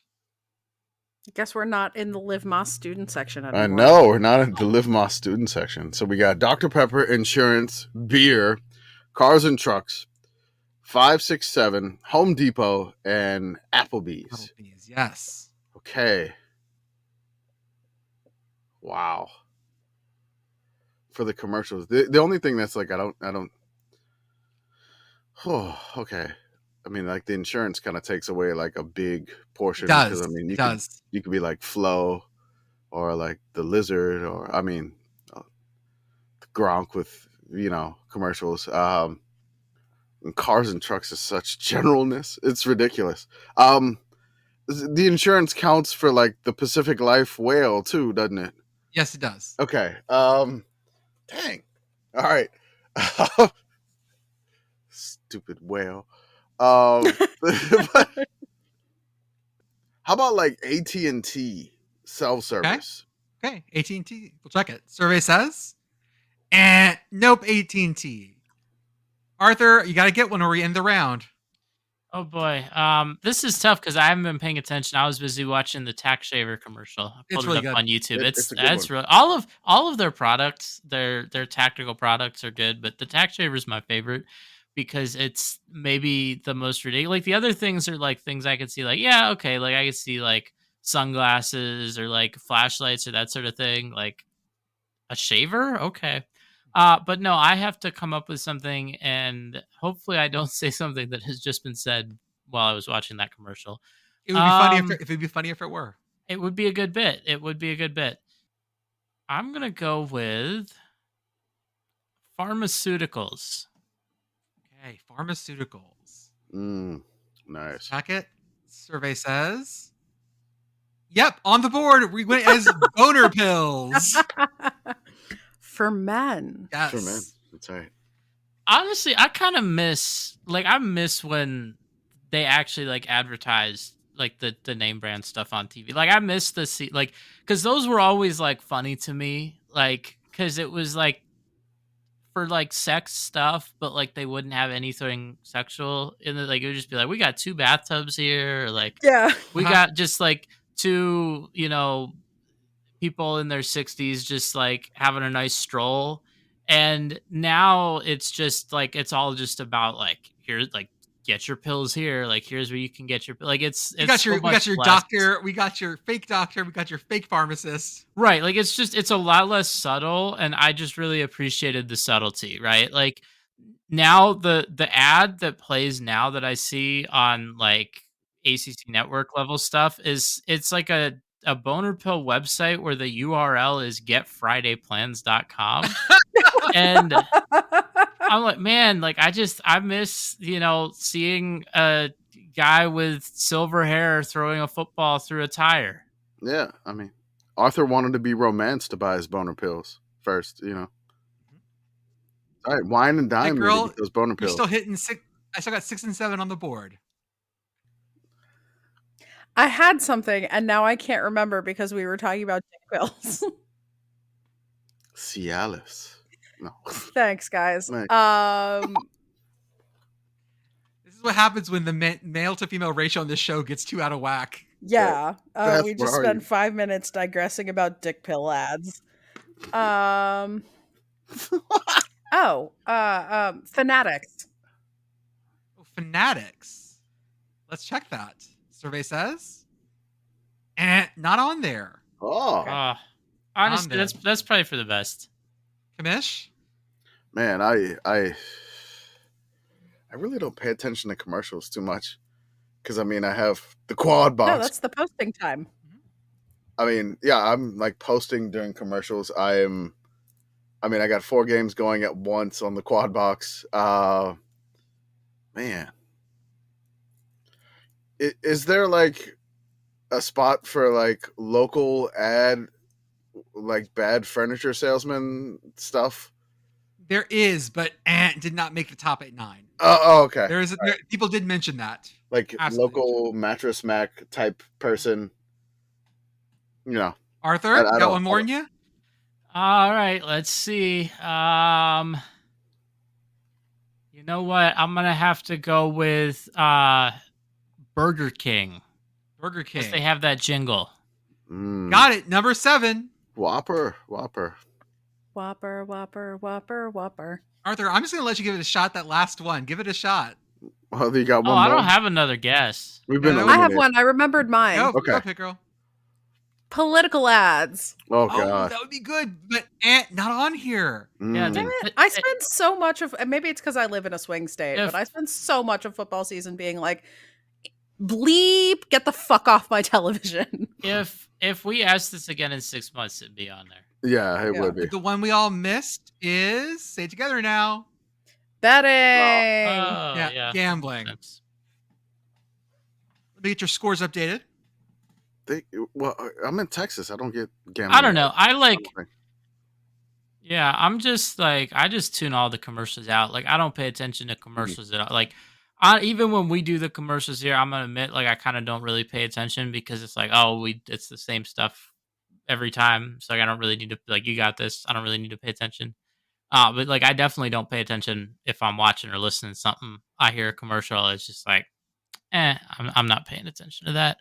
Speaker 2: I guess we're not in the Live Moss student section anymore.
Speaker 3: I know, we're not in the Live Moss student section. So we got Dr. Pepper, insurance, beer, cars and trucks, 5, 6, 7, Home Depot, and Applebee's.
Speaker 1: Applebee's, yes.
Speaker 3: Okay. Wow. For the commercials. The only thing that's like I don't oh, okay. I mean, like the insurance kind of takes away like a big portion.
Speaker 1: It does.
Speaker 3: Because, I mean,
Speaker 1: You
Speaker 3: could be like Flo or like the Lizard or the Gronk with, commercials. And cars and trucks is such generalness. It's ridiculous. The insurance counts for like the Pacific Life whale too, doesn't it?
Speaker 1: Yes, it does.
Speaker 3: Okay. Dang. All right. Stupid whale. How about like AT&T self-service?
Speaker 1: Okay. AT&T. We'll check it. Survey says, nope, AT&T. Arthur, you got to get one or we end the round.
Speaker 4: Oh boy, this is tough because I haven't been paying attention. I was busy watching the tack shaver commercial. I pulled
Speaker 1: really
Speaker 4: it up
Speaker 1: good.
Speaker 4: on YouTube.
Speaker 3: It's a good
Speaker 4: It's
Speaker 3: one.
Speaker 4: real. All of their products, their tactical products are good, but the tack shaver is my favorite because it's maybe the most ridiculous. Like the other things are like things I could see, like yeah, okay, like I could see like sunglasses or like flashlights or that sort of thing. Like a shaver, okay. But no, I have to come up with something, and hopefully I don't say something that has just been said while I was watching that commercial.
Speaker 1: It would be funny if it would be funny if it were.
Speaker 4: It would be a good bit. It would be a good bit. I'm gonna go with pharmaceuticals.
Speaker 1: Okay, pharmaceuticals.
Speaker 3: Nice.
Speaker 1: Check it. Survey says, yep, on the board. We went as boner pills.
Speaker 2: For men.
Speaker 1: Yes.
Speaker 3: For men. That's right.
Speaker 4: Honestly, I miss when they actually like advertise like the name brand stuff on TV. Like I miss because those were always like funny to me. Like because it was like for like sex stuff, but like they wouldn't have anything sexual in it. Like it would just be like, we got 2 bathtubs here, or like
Speaker 2: Yeah.
Speaker 4: we got just like 2, people in their 60s just like having a nice stroll. And now it's just like it's all just about like here's like get your pills here, like here's where you can get your like
Speaker 1: we got your doctor, we got your fake doctor, we got your fake pharmacist.
Speaker 4: Right, like it's a lot less subtle, and I just really appreciated the subtlety, right? Like now the ad that plays now that I see on like ACC network level stuff it's like a boner pill website where the URL is getfridayplans.com. And I'm like, man, like I miss, seeing a guy with silver hair throwing a football through a tire.
Speaker 3: Yeah, I mean, Arthur wanted to be romanced to buy his boner pills first, you know. All right, wine and dime me to
Speaker 1: Girl,
Speaker 3: get those boner
Speaker 1: you're
Speaker 3: pills.
Speaker 1: still hitting 6. I still got 6 and 7 on the board.
Speaker 2: I had something, and now I can't remember because we were talking about dick pills.
Speaker 3: Cialis. No.
Speaker 2: Thanks, guys.
Speaker 3: Nice.
Speaker 1: This is what happens when the male to female ratio on this show gets too out of whack.
Speaker 2: Yeah,
Speaker 3: Beth,
Speaker 2: we
Speaker 3: where
Speaker 2: just
Speaker 3: are
Speaker 2: spent
Speaker 3: you?
Speaker 2: 5 minutes digressing about dick pill ads. Fanatics.
Speaker 1: Oh, Fanatics. Let's check that. Survey says, not on there.
Speaker 3: Oh,
Speaker 4: Honestly,
Speaker 1: there.
Speaker 4: that's probably for the best.
Speaker 1: Commish?
Speaker 3: man, I really don't pay attention to commercials too much because I mean I have the quad box.
Speaker 2: No, that's the posting time.
Speaker 3: I mean, yeah, I'm like posting during commercials. I got 4 games going at once on the quad box. Man, is there like a spot for like local ad, like bad furniture salesman stuff?
Speaker 1: There is, but did not make the top at 9.
Speaker 3: Oh, okay.
Speaker 1: People did mention that.
Speaker 3: Like
Speaker 1: Absolutely.
Speaker 3: local mattress mac type person. You know.
Speaker 1: Arthur,
Speaker 3: I
Speaker 1: got
Speaker 3: don't-
Speaker 1: one more in you?
Speaker 4: All right, let's see. You know what? I'm gonna have to go with Burger King.
Speaker 1: Burger King.
Speaker 4: Because they have that jingle.
Speaker 1: Got it. Number 7.
Speaker 3: Whopper.
Speaker 2: Whopper.
Speaker 1: Arthur, I'm just going to let you give it a shot, that last one. Give it a shot.
Speaker 3: Well, you got one
Speaker 4: Oh,
Speaker 3: more?
Speaker 4: I don't have another guess.
Speaker 3: We've been
Speaker 1: No,
Speaker 2: I have
Speaker 3: eliminated.
Speaker 2: one. I remembered mine.
Speaker 3: Okay.
Speaker 1: Go, Pitt Girl.
Speaker 2: Political ads.
Speaker 3: Oh,
Speaker 1: Oh,
Speaker 3: God.
Speaker 1: that would be good, but not on here.
Speaker 4: Yeah,
Speaker 2: Damn it. I spend so much of, and maybe it's because I live in a swing state, but I spend so much of football season being like, bleep, get the fuck off my television.
Speaker 4: If we ask this again in 6 months, it'd be on there.
Speaker 3: Yeah, it would be.
Speaker 1: The one we all missed is, say it together now.
Speaker 2: Betting.
Speaker 4: Yeah,
Speaker 1: gambling. Let me get your scores updated.
Speaker 3: Well, I'm in Texas. I don't get gambling.
Speaker 4: I don't know. Yeah, I'm just like, I just tune all the commercials out. Like, I don't pay attention to commercials at all. Like, even when we do the commercials here, I'm gonna admit, like, I kind of don't really pay attention because it's like, it's the same stuff every time. So like, I don't really need to, like, you got this. I don't really need to pay attention. But like, I definitely don't pay attention if I'm watching or listening to something. I hear a commercial, it's just like, I'm not paying attention to that.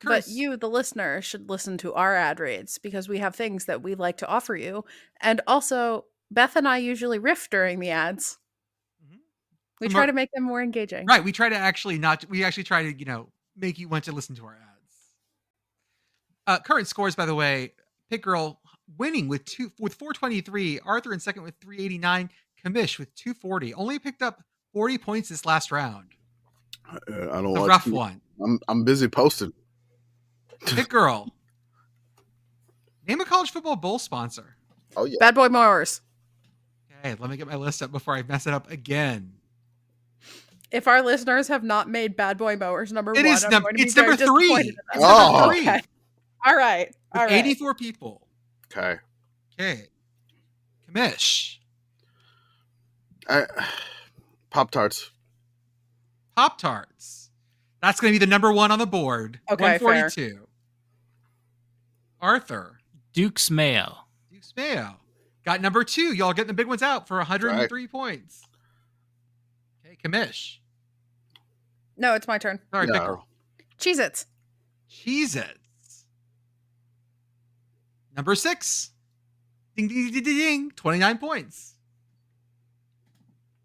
Speaker 2: But you, the listener, should listen to our ad reads because we have things that we like to offer you. And also, Beth and I usually riff during the ads. We try to make them more engaging.
Speaker 1: Right. We try to actually try to, make you want to listen to our ads. Current scores, by the way, Pitt Girl winning with 423, Arthur in second with 389, Commish with 240. Only picked up 40 points this last round.
Speaker 3: I don't
Speaker 1: a
Speaker 3: watch
Speaker 1: rough
Speaker 3: TV.
Speaker 1: one.
Speaker 3: I'm busy posting.
Speaker 1: Pitt Girl. Name a college football bowl sponsor.
Speaker 3: Oh yeah.
Speaker 2: Bad Boy Mowers.
Speaker 1: Okay, let me get my list up before I mess it up again.
Speaker 2: If our listeners have not made Bad Boy Mowers number one,
Speaker 1: It's number 3.
Speaker 2: It's number 3.
Speaker 1: Okay.
Speaker 2: All right.
Speaker 1: With 84 people.
Speaker 3: Okay.
Speaker 1: Commish.
Speaker 3: Pop-Tarts.
Speaker 1: Pop-Tarts. That's going to be the number 1 on the board.
Speaker 2: Okay,
Speaker 1: 142.
Speaker 2: fair.
Speaker 4: Duke's Mayo.
Speaker 1: Duke's Mayo. Got number 2. Y'all getting the big ones out for 103 points. Okay, Commish.
Speaker 2: No, it's my turn.
Speaker 1: Sorry, Pitt Girl.
Speaker 2: Cheez-Its.
Speaker 1: Cheez-Its. Number 6. Ding, ding, ding, ding, ding. 29 points.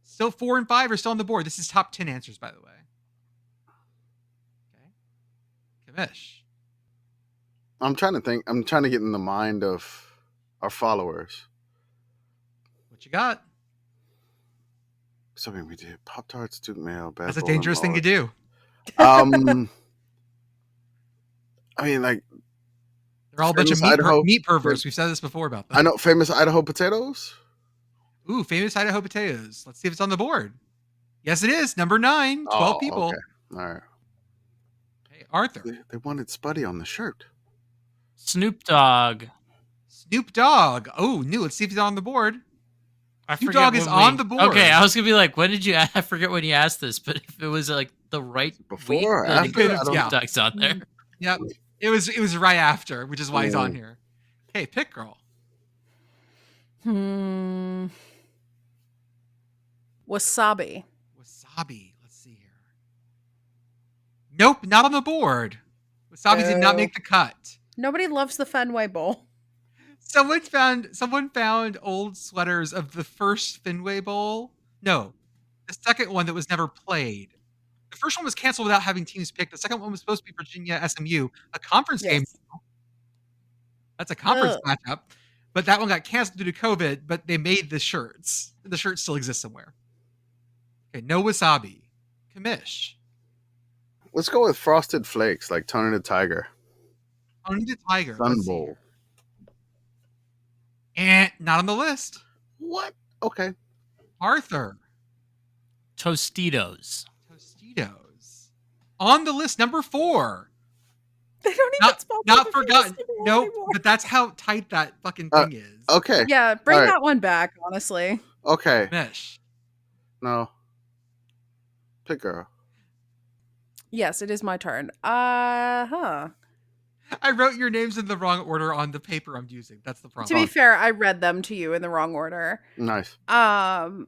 Speaker 1: Still 4 and 5 are still on the board. This is top 10 answers, by the way. Okay. Commish.
Speaker 3: I'm trying to think. I'm trying to get in the mind of our followers.
Speaker 1: What you got?
Speaker 3: So I mean, we did Pop-Tarts, Duke Mayo, Bad
Speaker 1: That's a
Speaker 3: Boy
Speaker 1: dangerous thing to
Speaker 3: Mowers.
Speaker 1: do.
Speaker 3: I mean, like,
Speaker 1: they're all a bunch of meat perverts. We've said this before about that.
Speaker 3: I know. Famous Idaho potatoes.
Speaker 1: Ooh, famous Idaho potatoes. Let's see if it's on the board. Yes, it is. Number 9. 12 people.
Speaker 3: Okay. All right.
Speaker 1: Arthur.
Speaker 3: They wanted Spuddy on the shirt.
Speaker 4: Snoop Dogg.
Speaker 1: Snoop Dogg. Oh, new. Let's see if he's on the board.
Speaker 4: I
Speaker 1: Snoop
Speaker 4: forget
Speaker 1: Dogg is
Speaker 4: when
Speaker 1: on the board.
Speaker 4: Okay, I was gonna be like, when did you? I forget when you asked this, but if it was like the right
Speaker 3: Before
Speaker 4: week,
Speaker 3: or
Speaker 4: then
Speaker 3: after?
Speaker 1: I don't
Speaker 4: Snoop
Speaker 1: know.
Speaker 4: Dogg's on there.
Speaker 1: Yep. It was right after, which is why he's on here. Okay, Pitt Girl.
Speaker 2: Wasabi.
Speaker 1: Wasabi. Let's see here. Nope, not on the board. Wasabi did not make the cut.
Speaker 2: Nobody loves the Fenway Bowl.
Speaker 1: Someone found old sweaters of the first Fenway Bowl. No, the second one that was never played. The first one was canceled without having teams picked. The second one was supposed to be Virginia SMU, a conference game. That's a conference matchup. But that one got canceled due to COVID, but they made the shirts. The shirts still exist somewhere. Okay, no Wasabi. Commish.
Speaker 3: Let's go with Frosted Flakes, like Tony the Tiger.
Speaker 1: Tony the Tiger.
Speaker 3: Sun Bowl.
Speaker 1: And not on the list.
Speaker 3: What? Okay.
Speaker 1: Arthur.
Speaker 4: Tostitos.
Speaker 1: Tostitos. On the list, number 4.
Speaker 2: They don't even spell
Speaker 1: not forgotten. Nope, but that's how tight that fucking thing is.
Speaker 3: Okay.
Speaker 2: Yeah, bring that one back, honestly.
Speaker 3: Okay.
Speaker 1: Mesh.
Speaker 3: No. Pitt Girl.
Speaker 2: Yes, it is my turn.
Speaker 1: I wrote your names in the wrong order on the paper I'm using. That's the problem.
Speaker 2: To be fair, I read them to you in the wrong order.
Speaker 3: Nice.
Speaker 2: Capital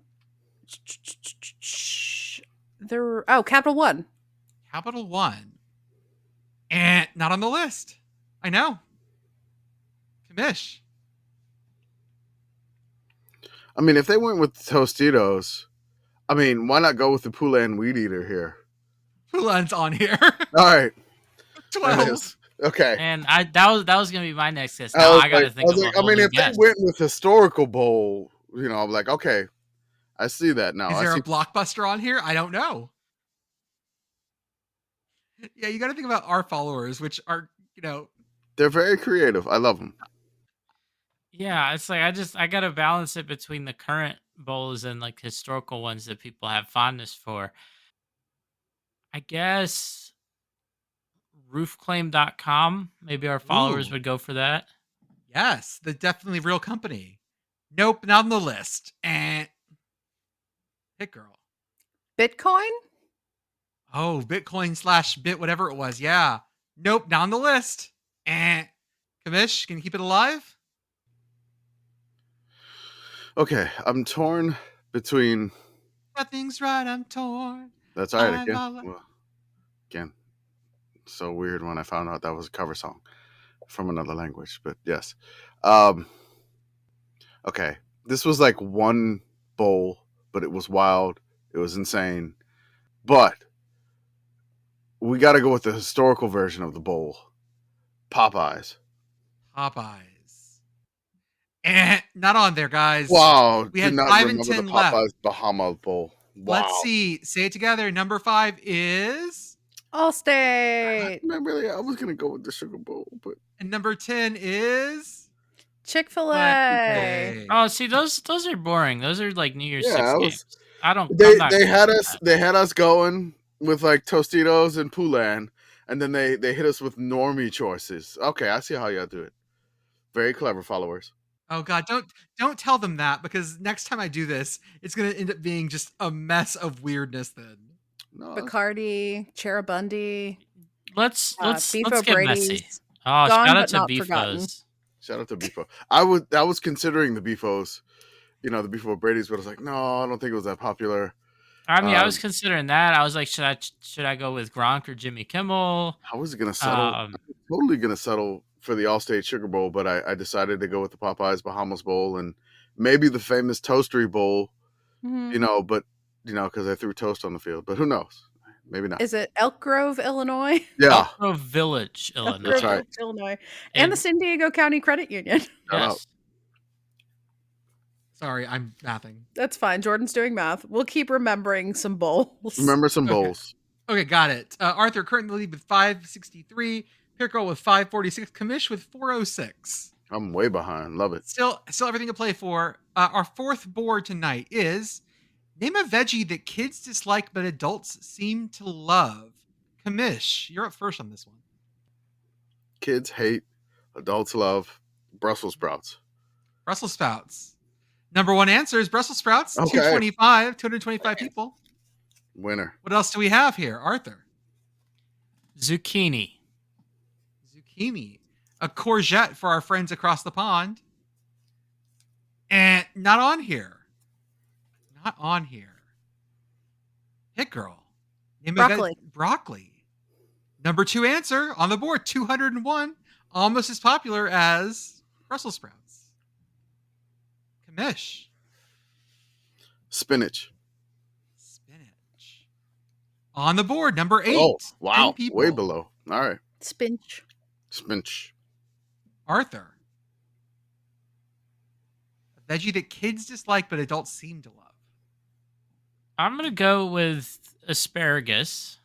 Speaker 2: One.
Speaker 1: Capital One. And not on the list. I know. Commish.
Speaker 3: I mean, if they went with Tostitos, I mean, why not go with the Poulan Weed Eater here?
Speaker 1: Poulan's on here.
Speaker 3: All right.
Speaker 1: 12.
Speaker 3: Okay.
Speaker 4: And that was gonna be my next guess. Now I gotta think of a whole new
Speaker 3: if
Speaker 4: guess.
Speaker 3: they went with Historical Bowl, I'm like, okay, I see that now.
Speaker 1: Is there a blockbuster on here? I don't know. Yeah, you got to think about our followers, which are,
Speaker 3: they're very creative. I love them.
Speaker 4: Yeah, it's like I gotta balance it between the current bowls and like historical ones that people have fondness for. I guess roofclaim.com. Maybe our followers would go for that.
Speaker 1: Yes, the definitely real company. Nope, not on the list. And Pitt Girl.
Speaker 2: Bitcoin?
Speaker 1: Oh, Bitcoin/bit, whatever it was. Yeah. Nope, not on the list. And Commish, can you keep it alive?
Speaker 3: Okay, I'm torn between.
Speaker 1: Nothing's right, I'm torn.
Speaker 3: That's all right. Again, so weird when I found out that was a cover song from another language, but yes. Okay, this was like one bowl, but it was wild. It was insane. But we got to go with the historical version of the bowl. Popeyes.
Speaker 1: And not on there, guys.
Speaker 3: Wow.
Speaker 1: We had 5 and 10 left.
Speaker 3: Popeyes Bahama Bowl. Wow.
Speaker 1: Let's see. Say it together. Number 5 is
Speaker 2: Allstate.
Speaker 3: I was going to go with the Sugar Bowl, but.
Speaker 1: And number 10 is
Speaker 2: Chick-fil-A.
Speaker 4: Oh, see, those are boring. Those are like New Year's 6 games.
Speaker 3: They had us going with like Tostitos and Poulan, and then they hit us with normie choices. Okay, I see how y'all do it. Very clever followers.
Speaker 1: Oh God, don't tell them that, because next time I do this, it's gonna end up being just a mess of weirdness then.
Speaker 3: No,
Speaker 2: Bacardi, Cheribundi.
Speaker 4: Let's
Speaker 2: Beef
Speaker 4: get
Speaker 2: O'Brady's.
Speaker 4: messy. Oh,
Speaker 2: Gone,
Speaker 4: shout out
Speaker 2: but
Speaker 4: to
Speaker 2: not forgotten.
Speaker 4: Beefos.
Speaker 3: Shout out to Beefo. I was considering the Beefos, the Beef O'Brady's, but I was like, no, I don't think it was that popular.
Speaker 4: I mean, I was considering that. I was like, should I go with Gronk or Jimmy Kimmel?
Speaker 3: I was gonna settle. I was totally gonna settle for the Allstate Sugar Bowl, but I decided to go with the Popeyes Bahamas Bowl and maybe the famous Toastery Bowl. But because I threw toast on the field. But who knows? Maybe not.
Speaker 2: Is it Elk Grove, Illinois?
Speaker 3: Yeah.
Speaker 4: Elk Grove Village, Illinois.
Speaker 3: That's right.
Speaker 2: Illinois. And the San Diego County Credit Union.
Speaker 4: Yes.
Speaker 1: Sorry, I'm mathing.
Speaker 2: That's fine. Jordan's doing math. We'll keep remembering some bowls.
Speaker 3: Remember some bowls.
Speaker 1: Okay, got it. Arthur currently lead with 563. Pitt Girl with 546. Commish with 406.
Speaker 3: I'm way behind. Love it.
Speaker 1: Still everything to play for. Our fourth board tonight is name a veggie that kids dislike but adults seem to love. Commish, you're up first on this one.
Speaker 3: Kids hate, adults love Brussels sprouts.
Speaker 1: Brussels sprouts. Number one answer is Brussels sprouts.
Speaker 3: Okay.
Speaker 1: 225 people.
Speaker 3: Winner.
Speaker 1: What else do we have here, Arthur?
Speaker 4: Zucchini.
Speaker 1: Zucchini. A courgette for our friends across the pond. And not on here. Not on here. Pitt Girl. Name of
Speaker 2: Broccoli.
Speaker 1: Broccoli. Number two answer on the board, 201. Almost as popular as Brussels sprouts. Commish.
Speaker 3: Spinach.
Speaker 1: Spinach. On the board, number 8.
Speaker 3: Oh, wow.
Speaker 1: 10 people.
Speaker 3: Way below. All right.
Speaker 2: Spinach.
Speaker 3: Spinach.
Speaker 1: Arthur. A veggie that kids dislike but adults seem to love.
Speaker 4: I'm going to go with asparagus.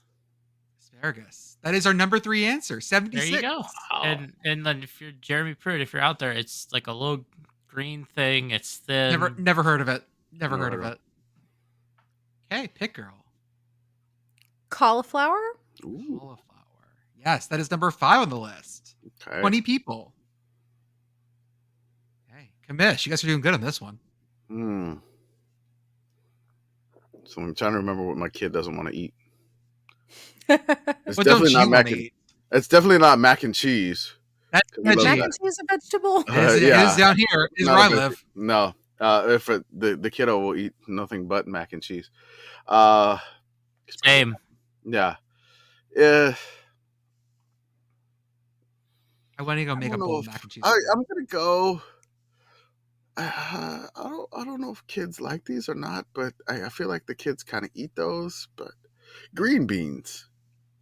Speaker 1: Asparagus. That is our number 3 answer. 76.
Speaker 4: There you go.
Speaker 3: Wow.
Speaker 4: And then if you're Jeremy Pruitt, if you're out there, it's like a little green thing. It's thin.
Speaker 1: Never heard of it. Never
Speaker 3: No,
Speaker 1: heard of
Speaker 3: no.
Speaker 1: it. Okay, Pitt Girl.
Speaker 2: Cauliflower.
Speaker 3: Ooh.
Speaker 1: Cauliflower. Yes, that is number 5 on the list.
Speaker 3: Okay.
Speaker 1: 20 people. Okay, Commish, you guys are doing good on this one.
Speaker 3: So I'm trying to remember what my kid doesn't want to eat. It's
Speaker 1: What don't
Speaker 3: definitely
Speaker 1: you
Speaker 3: not
Speaker 1: want
Speaker 3: mac
Speaker 1: to
Speaker 3: and
Speaker 1: eat?
Speaker 3: It's definitely not mac and cheese.
Speaker 1: That's
Speaker 3: We love
Speaker 1: veggie.
Speaker 2: Mac
Speaker 3: that.
Speaker 2: and cheese a vegetable?
Speaker 1: It
Speaker 3: Yeah.
Speaker 1: is down here. It is
Speaker 3: Not
Speaker 1: where
Speaker 3: a
Speaker 1: I
Speaker 3: veggie.
Speaker 1: live.
Speaker 3: No. The kiddo will eat nothing but mac and cheese.
Speaker 4: Same.
Speaker 3: Yeah. Yeah.
Speaker 1: I want to go make a
Speaker 3: don't know
Speaker 1: bowl of
Speaker 3: if-
Speaker 1: mac and cheese.
Speaker 3: I'm gonna go. I don't know if kids like these or not, but I feel like the kids kind of eat those. But green beans.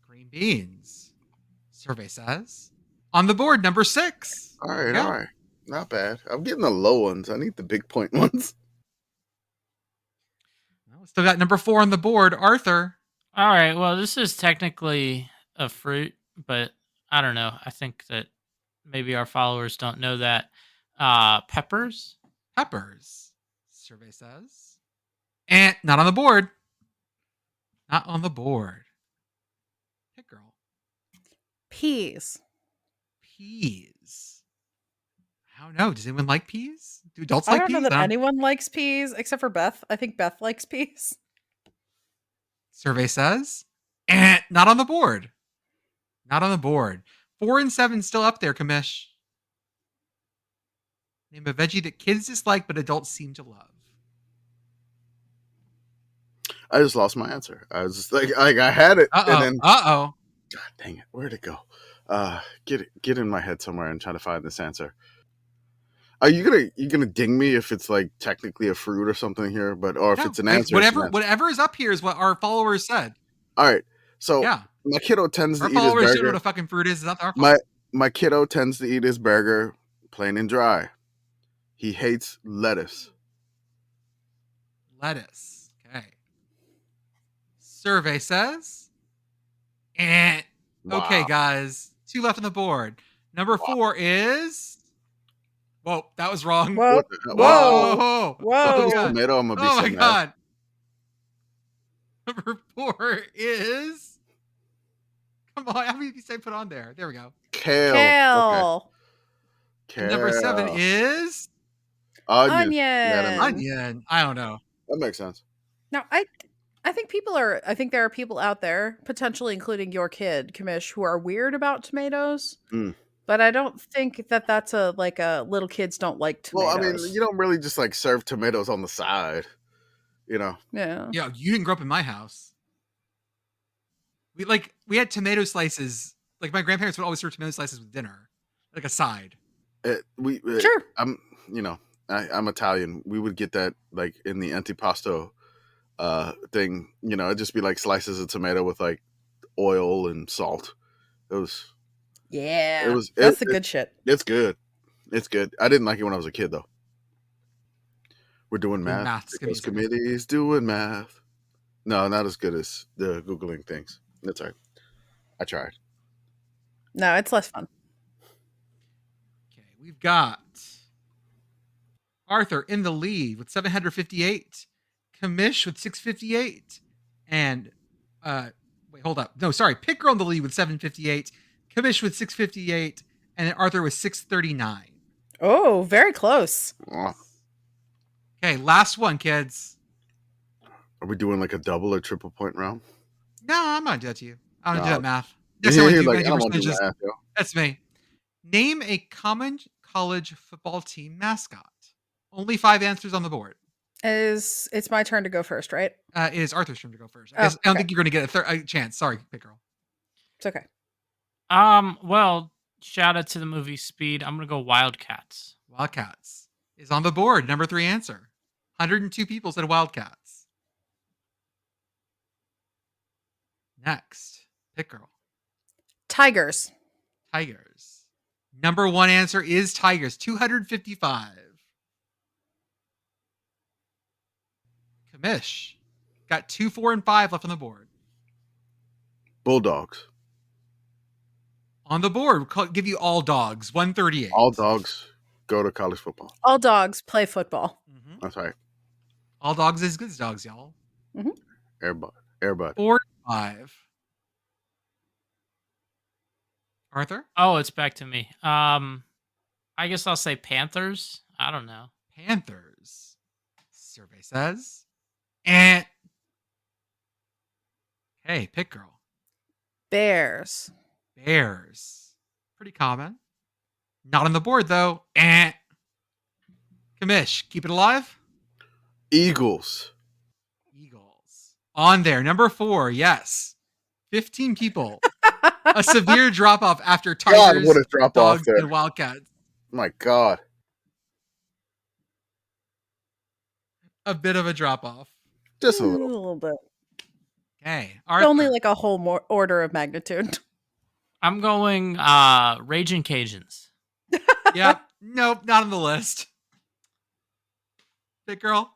Speaker 1: Green beans. Survey says. On the board, number 6.
Speaker 3: All right,
Speaker 1: Yeah.
Speaker 3: all right, not bad. I'm getting the low ones. I need the big point ones.
Speaker 1: Well, still got number 4 on the board. Arthur.
Speaker 4: All right. Well, this is technically a fruit, but I don't know. I think that maybe our followers don't know that. Peppers.
Speaker 1: Peppers. Survey says. And not on the board. Not on the board. Pitt Girl.
Speaker 2: Peas.
Speaker 1: Peas. I don't know. Does anyone like peas? Do adults
Speaker 2: I
Speaker 1: like
Speaker 2: don't
Speaker 1: peas?
Speaker 2: know that anyone likes peas except for Beth. I think Beth likes peas.
Speaker 1: Survey says. And not on the board. Not on the board. 4 and 7 still up there, Commish. Name a veggie that kids dislike but adults seem to love.
Speaker 3: I just lost my answer. I was just like I had it, and then
Speaker 1: Uh-oh.
Speaker 3: God dang it, where'd it go? Get in my head somewhere and try to find this answer. Are you gonna ding me if it's like technically a fruit or something here, or if
Speaker 1: No,
Speaker 3: it's an
Speaker 1: like,
Speaker 3: answer? it's an answer.
Speaker 1: whatever is up here is what our followers said.
Speaker 3: All right. So
Speaker 1: Yeah.
Speaker 3: my kiddo tends to
Speaker 1: Our
Speaker 3: eat his
Speaker 1: followers don't know
Speaker 3: burger.
Speaker 1: what a fucking fruit is. It's not our fault.
Speaker 3: My kiddo tends to eat his burger plain and dry. He hates lettuce.
Speaker 1: Lettuce. Okay. Survey says. And okay,
Speaker 3: Wow.
Speaker 1: guys. 2 left on the board. Number 4 is. Whoa, that was wrong.
Speaker 2: Whoa.
Speaker 3: What the hell?
Speaker 2: Whoa.
Speaker 1: Oh,
Speaker 2: Whoa.
Speaker 3: If it's
Speaker 1: God.
Speaker 3: tomato, I'm gonna be
Speaker 1: Oh
Speaker 3: so
Speaker 1: my
Speaker 3: mad.
Speaker 1: God. Number 4 is. Come on, how many did you say put on there? There we go.
Speaker 3: Kale.
Speaker 2: Kale.
Speaker 3: Okay.
Speaker 1: And number 7
Speaker 3: Kale.
Speaker 1: is
Speaker 3: Onion.
Speaker 2: Onion.
Speaker 3: Yeah, that makes-
Speaker 1: onion. I don't know.
Speaker 3: that makes sense.
Speaker 2: Now, I think I think there are people out there, potentially including your kid, Commish, who are weird about tomatoes.
Speaker 3: Mm.
Speaker 2: But I don't think that that's a little kids don't like tomatoes.
Speaker 3: Well, I mean, you don't really just like serve tomatoes on the side, you know.
Speaker 2: Yeah.
Speaker 1: Yeah, you didn't grow up in my house. We had tomato slices. Like my grandparents would always serve tomato slices with dinner, like a side.
Speaker 2: Sure.
Speaker 3: I'm Italian. We would get that like in the antipasto thing. You know, it'd just be like slices of tomato with like oil and salt.
Speaker 2: Yeah.
Speaker 3: was-
Speaker 2: That's
Speaker 3: it-
Speaker 2: the good shit.
Speaker 3: It's good. It's good. I didn't like it when I was a kid though. We're doing math.
Speaker 1: math's gonna be
Speaker 3: Sickos committees doing math. No, not as good as the Googling things. That's all right. I tried.
Speaker 2: No, it's less fun.
Speaker 1: Okay, we've got Arthur in the lead with 758, Commish with 658, and Wait, hold up. No, sorry. Pitt Girl in the lead with 758. Commish with 658. And then Arthur with 639.
Speaker 2: Oh, very close.
Speaker 3: Oh,
Speaker 1: Okay, last one, kids.
Speaker 3: are we doing like a double or triple point round?
Speaker 1: No, I'm not going to do that to you. I'm going to do
Speaker 3: No.
Speaker 1: that math. Yes, I want to do,
Speaker 3: Like, I
Speaker 1: do
Speaker 3: don't want to do
Speaker 1: percentages.
Speaker 3: math, yo.
Speaker 1: That's me. Name a common college football team mascot. Only 5 answers on the board.
Speaker 2: It's my turn to go first, right?
Speaker 1: It is Arthur's turn to go first.
Speaker 2: Oh,
Speaker 1: I don't
Speaker 2: okay.
Speaker 1: think you're going to get a chance. Sorry, Pitt Girl.
Speaker 2: It's okay.
Speaker 4: Well, shout out to the movie Speed. I'm gonna go Wildcats.
Speaker 1: Wildcats is on the board. Number 3 answer. 102 people said Wildcats. Next, Pitt Girl.
Speaker 2: Tigers.
Speaker 1: Tigers. Number 1 answer is Tigers. 255. Commish. Got 2, 4, and 5 left on the board.
Speaker 3: Bulldogs.
Speaker 1: On the board, we'll give you all dogs. 138.
Speaker 3: All dogs go to college football.
Speaker 2: All dogs play football.
Speaker 1: Mhm.
Speaker 3: That's right.
Speaker 1: All dogs is good as dogs, y'all.
Speaker 3: Airbud.
Speaker 1: 45. Arthur?
Speaker 4: Oh, it's back to me. I guess I'll say Panthers. I don't know.
Speaker 1: Panthers. Survey says. And hey, Pitt Girl.
Speaker 2: Bears.
Speaker 1: Bears. Pretty common. Not on the board though. Commish, keep it alive.
Speaker 3: Eagles.
Speaker 1: Eagles. On there. Number 4. Yes. 15 people. A severe drop off after
Speaker 3: God,
Speaker 1: Tigers,
Speaker 3: what a drop off
Speaker 1: Dogs,
Speaker 3: there.
Speaker 1: and Wildcats.
Speaker 3: My God.
Speaker 1: A bit of a drop off.
Speaker 3: Just a
Speaker 2: A
Speaker 3: little.
Speaker 2: little bit.
Speaker 1: Okay. Arthur.
Speaker 2: Only like a whole more order of magnitude.
Speaker 4: I'm going Raging Cajuns.
Speaker 1: Yep. Nope. Not on the list. Pitt Girl.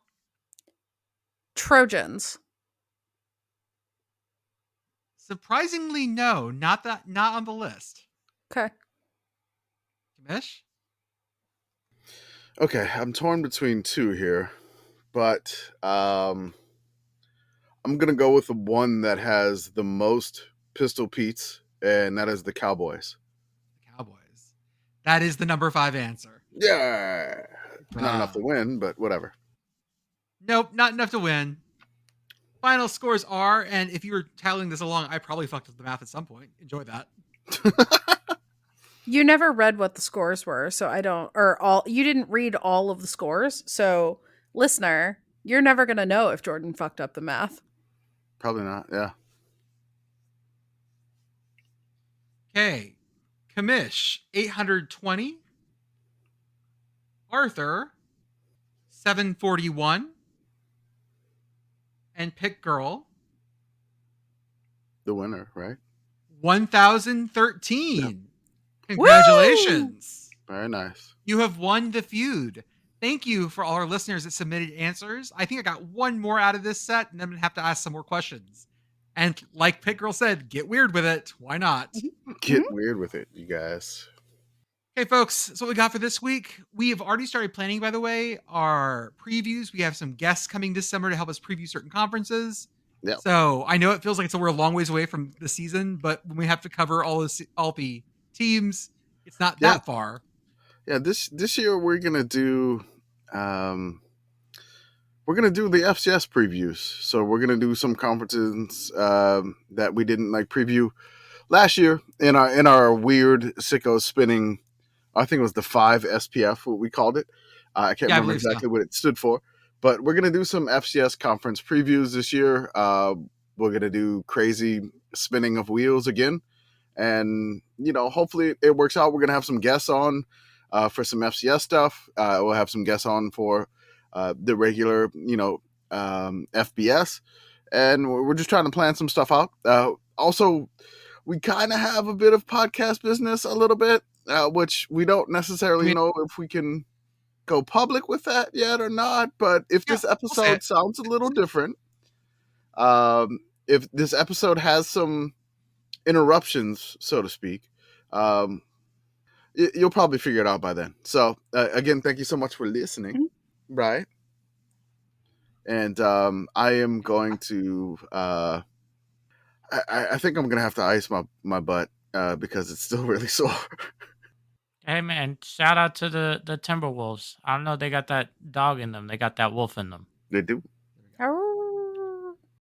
Speaker 2: Trojans.
Speaker 1: Surprisingly, no. Not on the list.
Speaker 2: Okay.
Speaker 1: Commish.
Speaker 3: Okay, I'm torn between 2 here, but I'm gonna go with the one that has the most Pistol Pete's, and that is the Cowboys.
Speaker 1: Cowboys. That is the number 5 answer.
Speaker 3: Yeah, not
Speaker 1: Wow.
Speaker 3: enough to win, but whatever.
Speaker 1: Nope, not enough to win. Final scores are, and if you were tallying this along, I probably fucked up the math at some point. Enjoy that.
Speaker 2: You never read what the scores were, so I don't, you didn't read all of the scores. So, listener, you're never going to know if Jordan fucked up the math.
Speaker 3: Probably not. Yeah.
Speaker 1: Okay. Commish, 820. Arthur, 741. And Pitt Girl,
Speaker 3: The winner, right?
Speaker 1: 1013.
Speaker 3: Yep.
Speaker 1: Congratulations.
Speaker 3: Very nice.
Speaker 1: You have won the feud. Thank you for all our listeners that submitted answers. I think I got one more out of this set, and I'm going to have to ask some more questions. And like Pitt Girl said, get weird with it. Why not?
Speaker 3: Get weird with it, you guys.
Speaker 1: Okay, folks, that's what we got for this week. We have already started planning, by the way, our previews. We have some guests coming this summer to help us preview certain conferences.
Speaker 3: Yep.
Speaker 1: So I know it feels like we're a long ways away from the season, but when we have to cover all the teams, it's not that far.
Speaker 3: Yeah, this year we're gonna do the FCS previews. So we're gonna do some conferences that we didn't preview last year in our weird Sickos spinning. I think it was the 5 SPF, what we called it. I can't remember exactly what it stood for, but we're gonna do some FCS conference previews this year. We're gonna do crazy spinning of wheels again, and hopefully it works out. We're gonna have some guests on for some FCS stuff. We'll have some guests on for the regular, FBS, and we're just trying to plan some stuff out. Also, we kind of have a bit of podcast business, a little bit, which we don't necessarily know if we can go public with that yet or not. But if this episode sounds a little different, if this episode has some interruptions, so to speak, you'll probably figure it out by then. So again, thank you so much for listening. Right. And I am going to I think I'm gonna have to ice my butt because it's still really sore.
Speaker 4: Hey man, shout out to the Timberwolves. I don't know, they got that dog in them. They got that wolf in them.
Speaker 3: They do.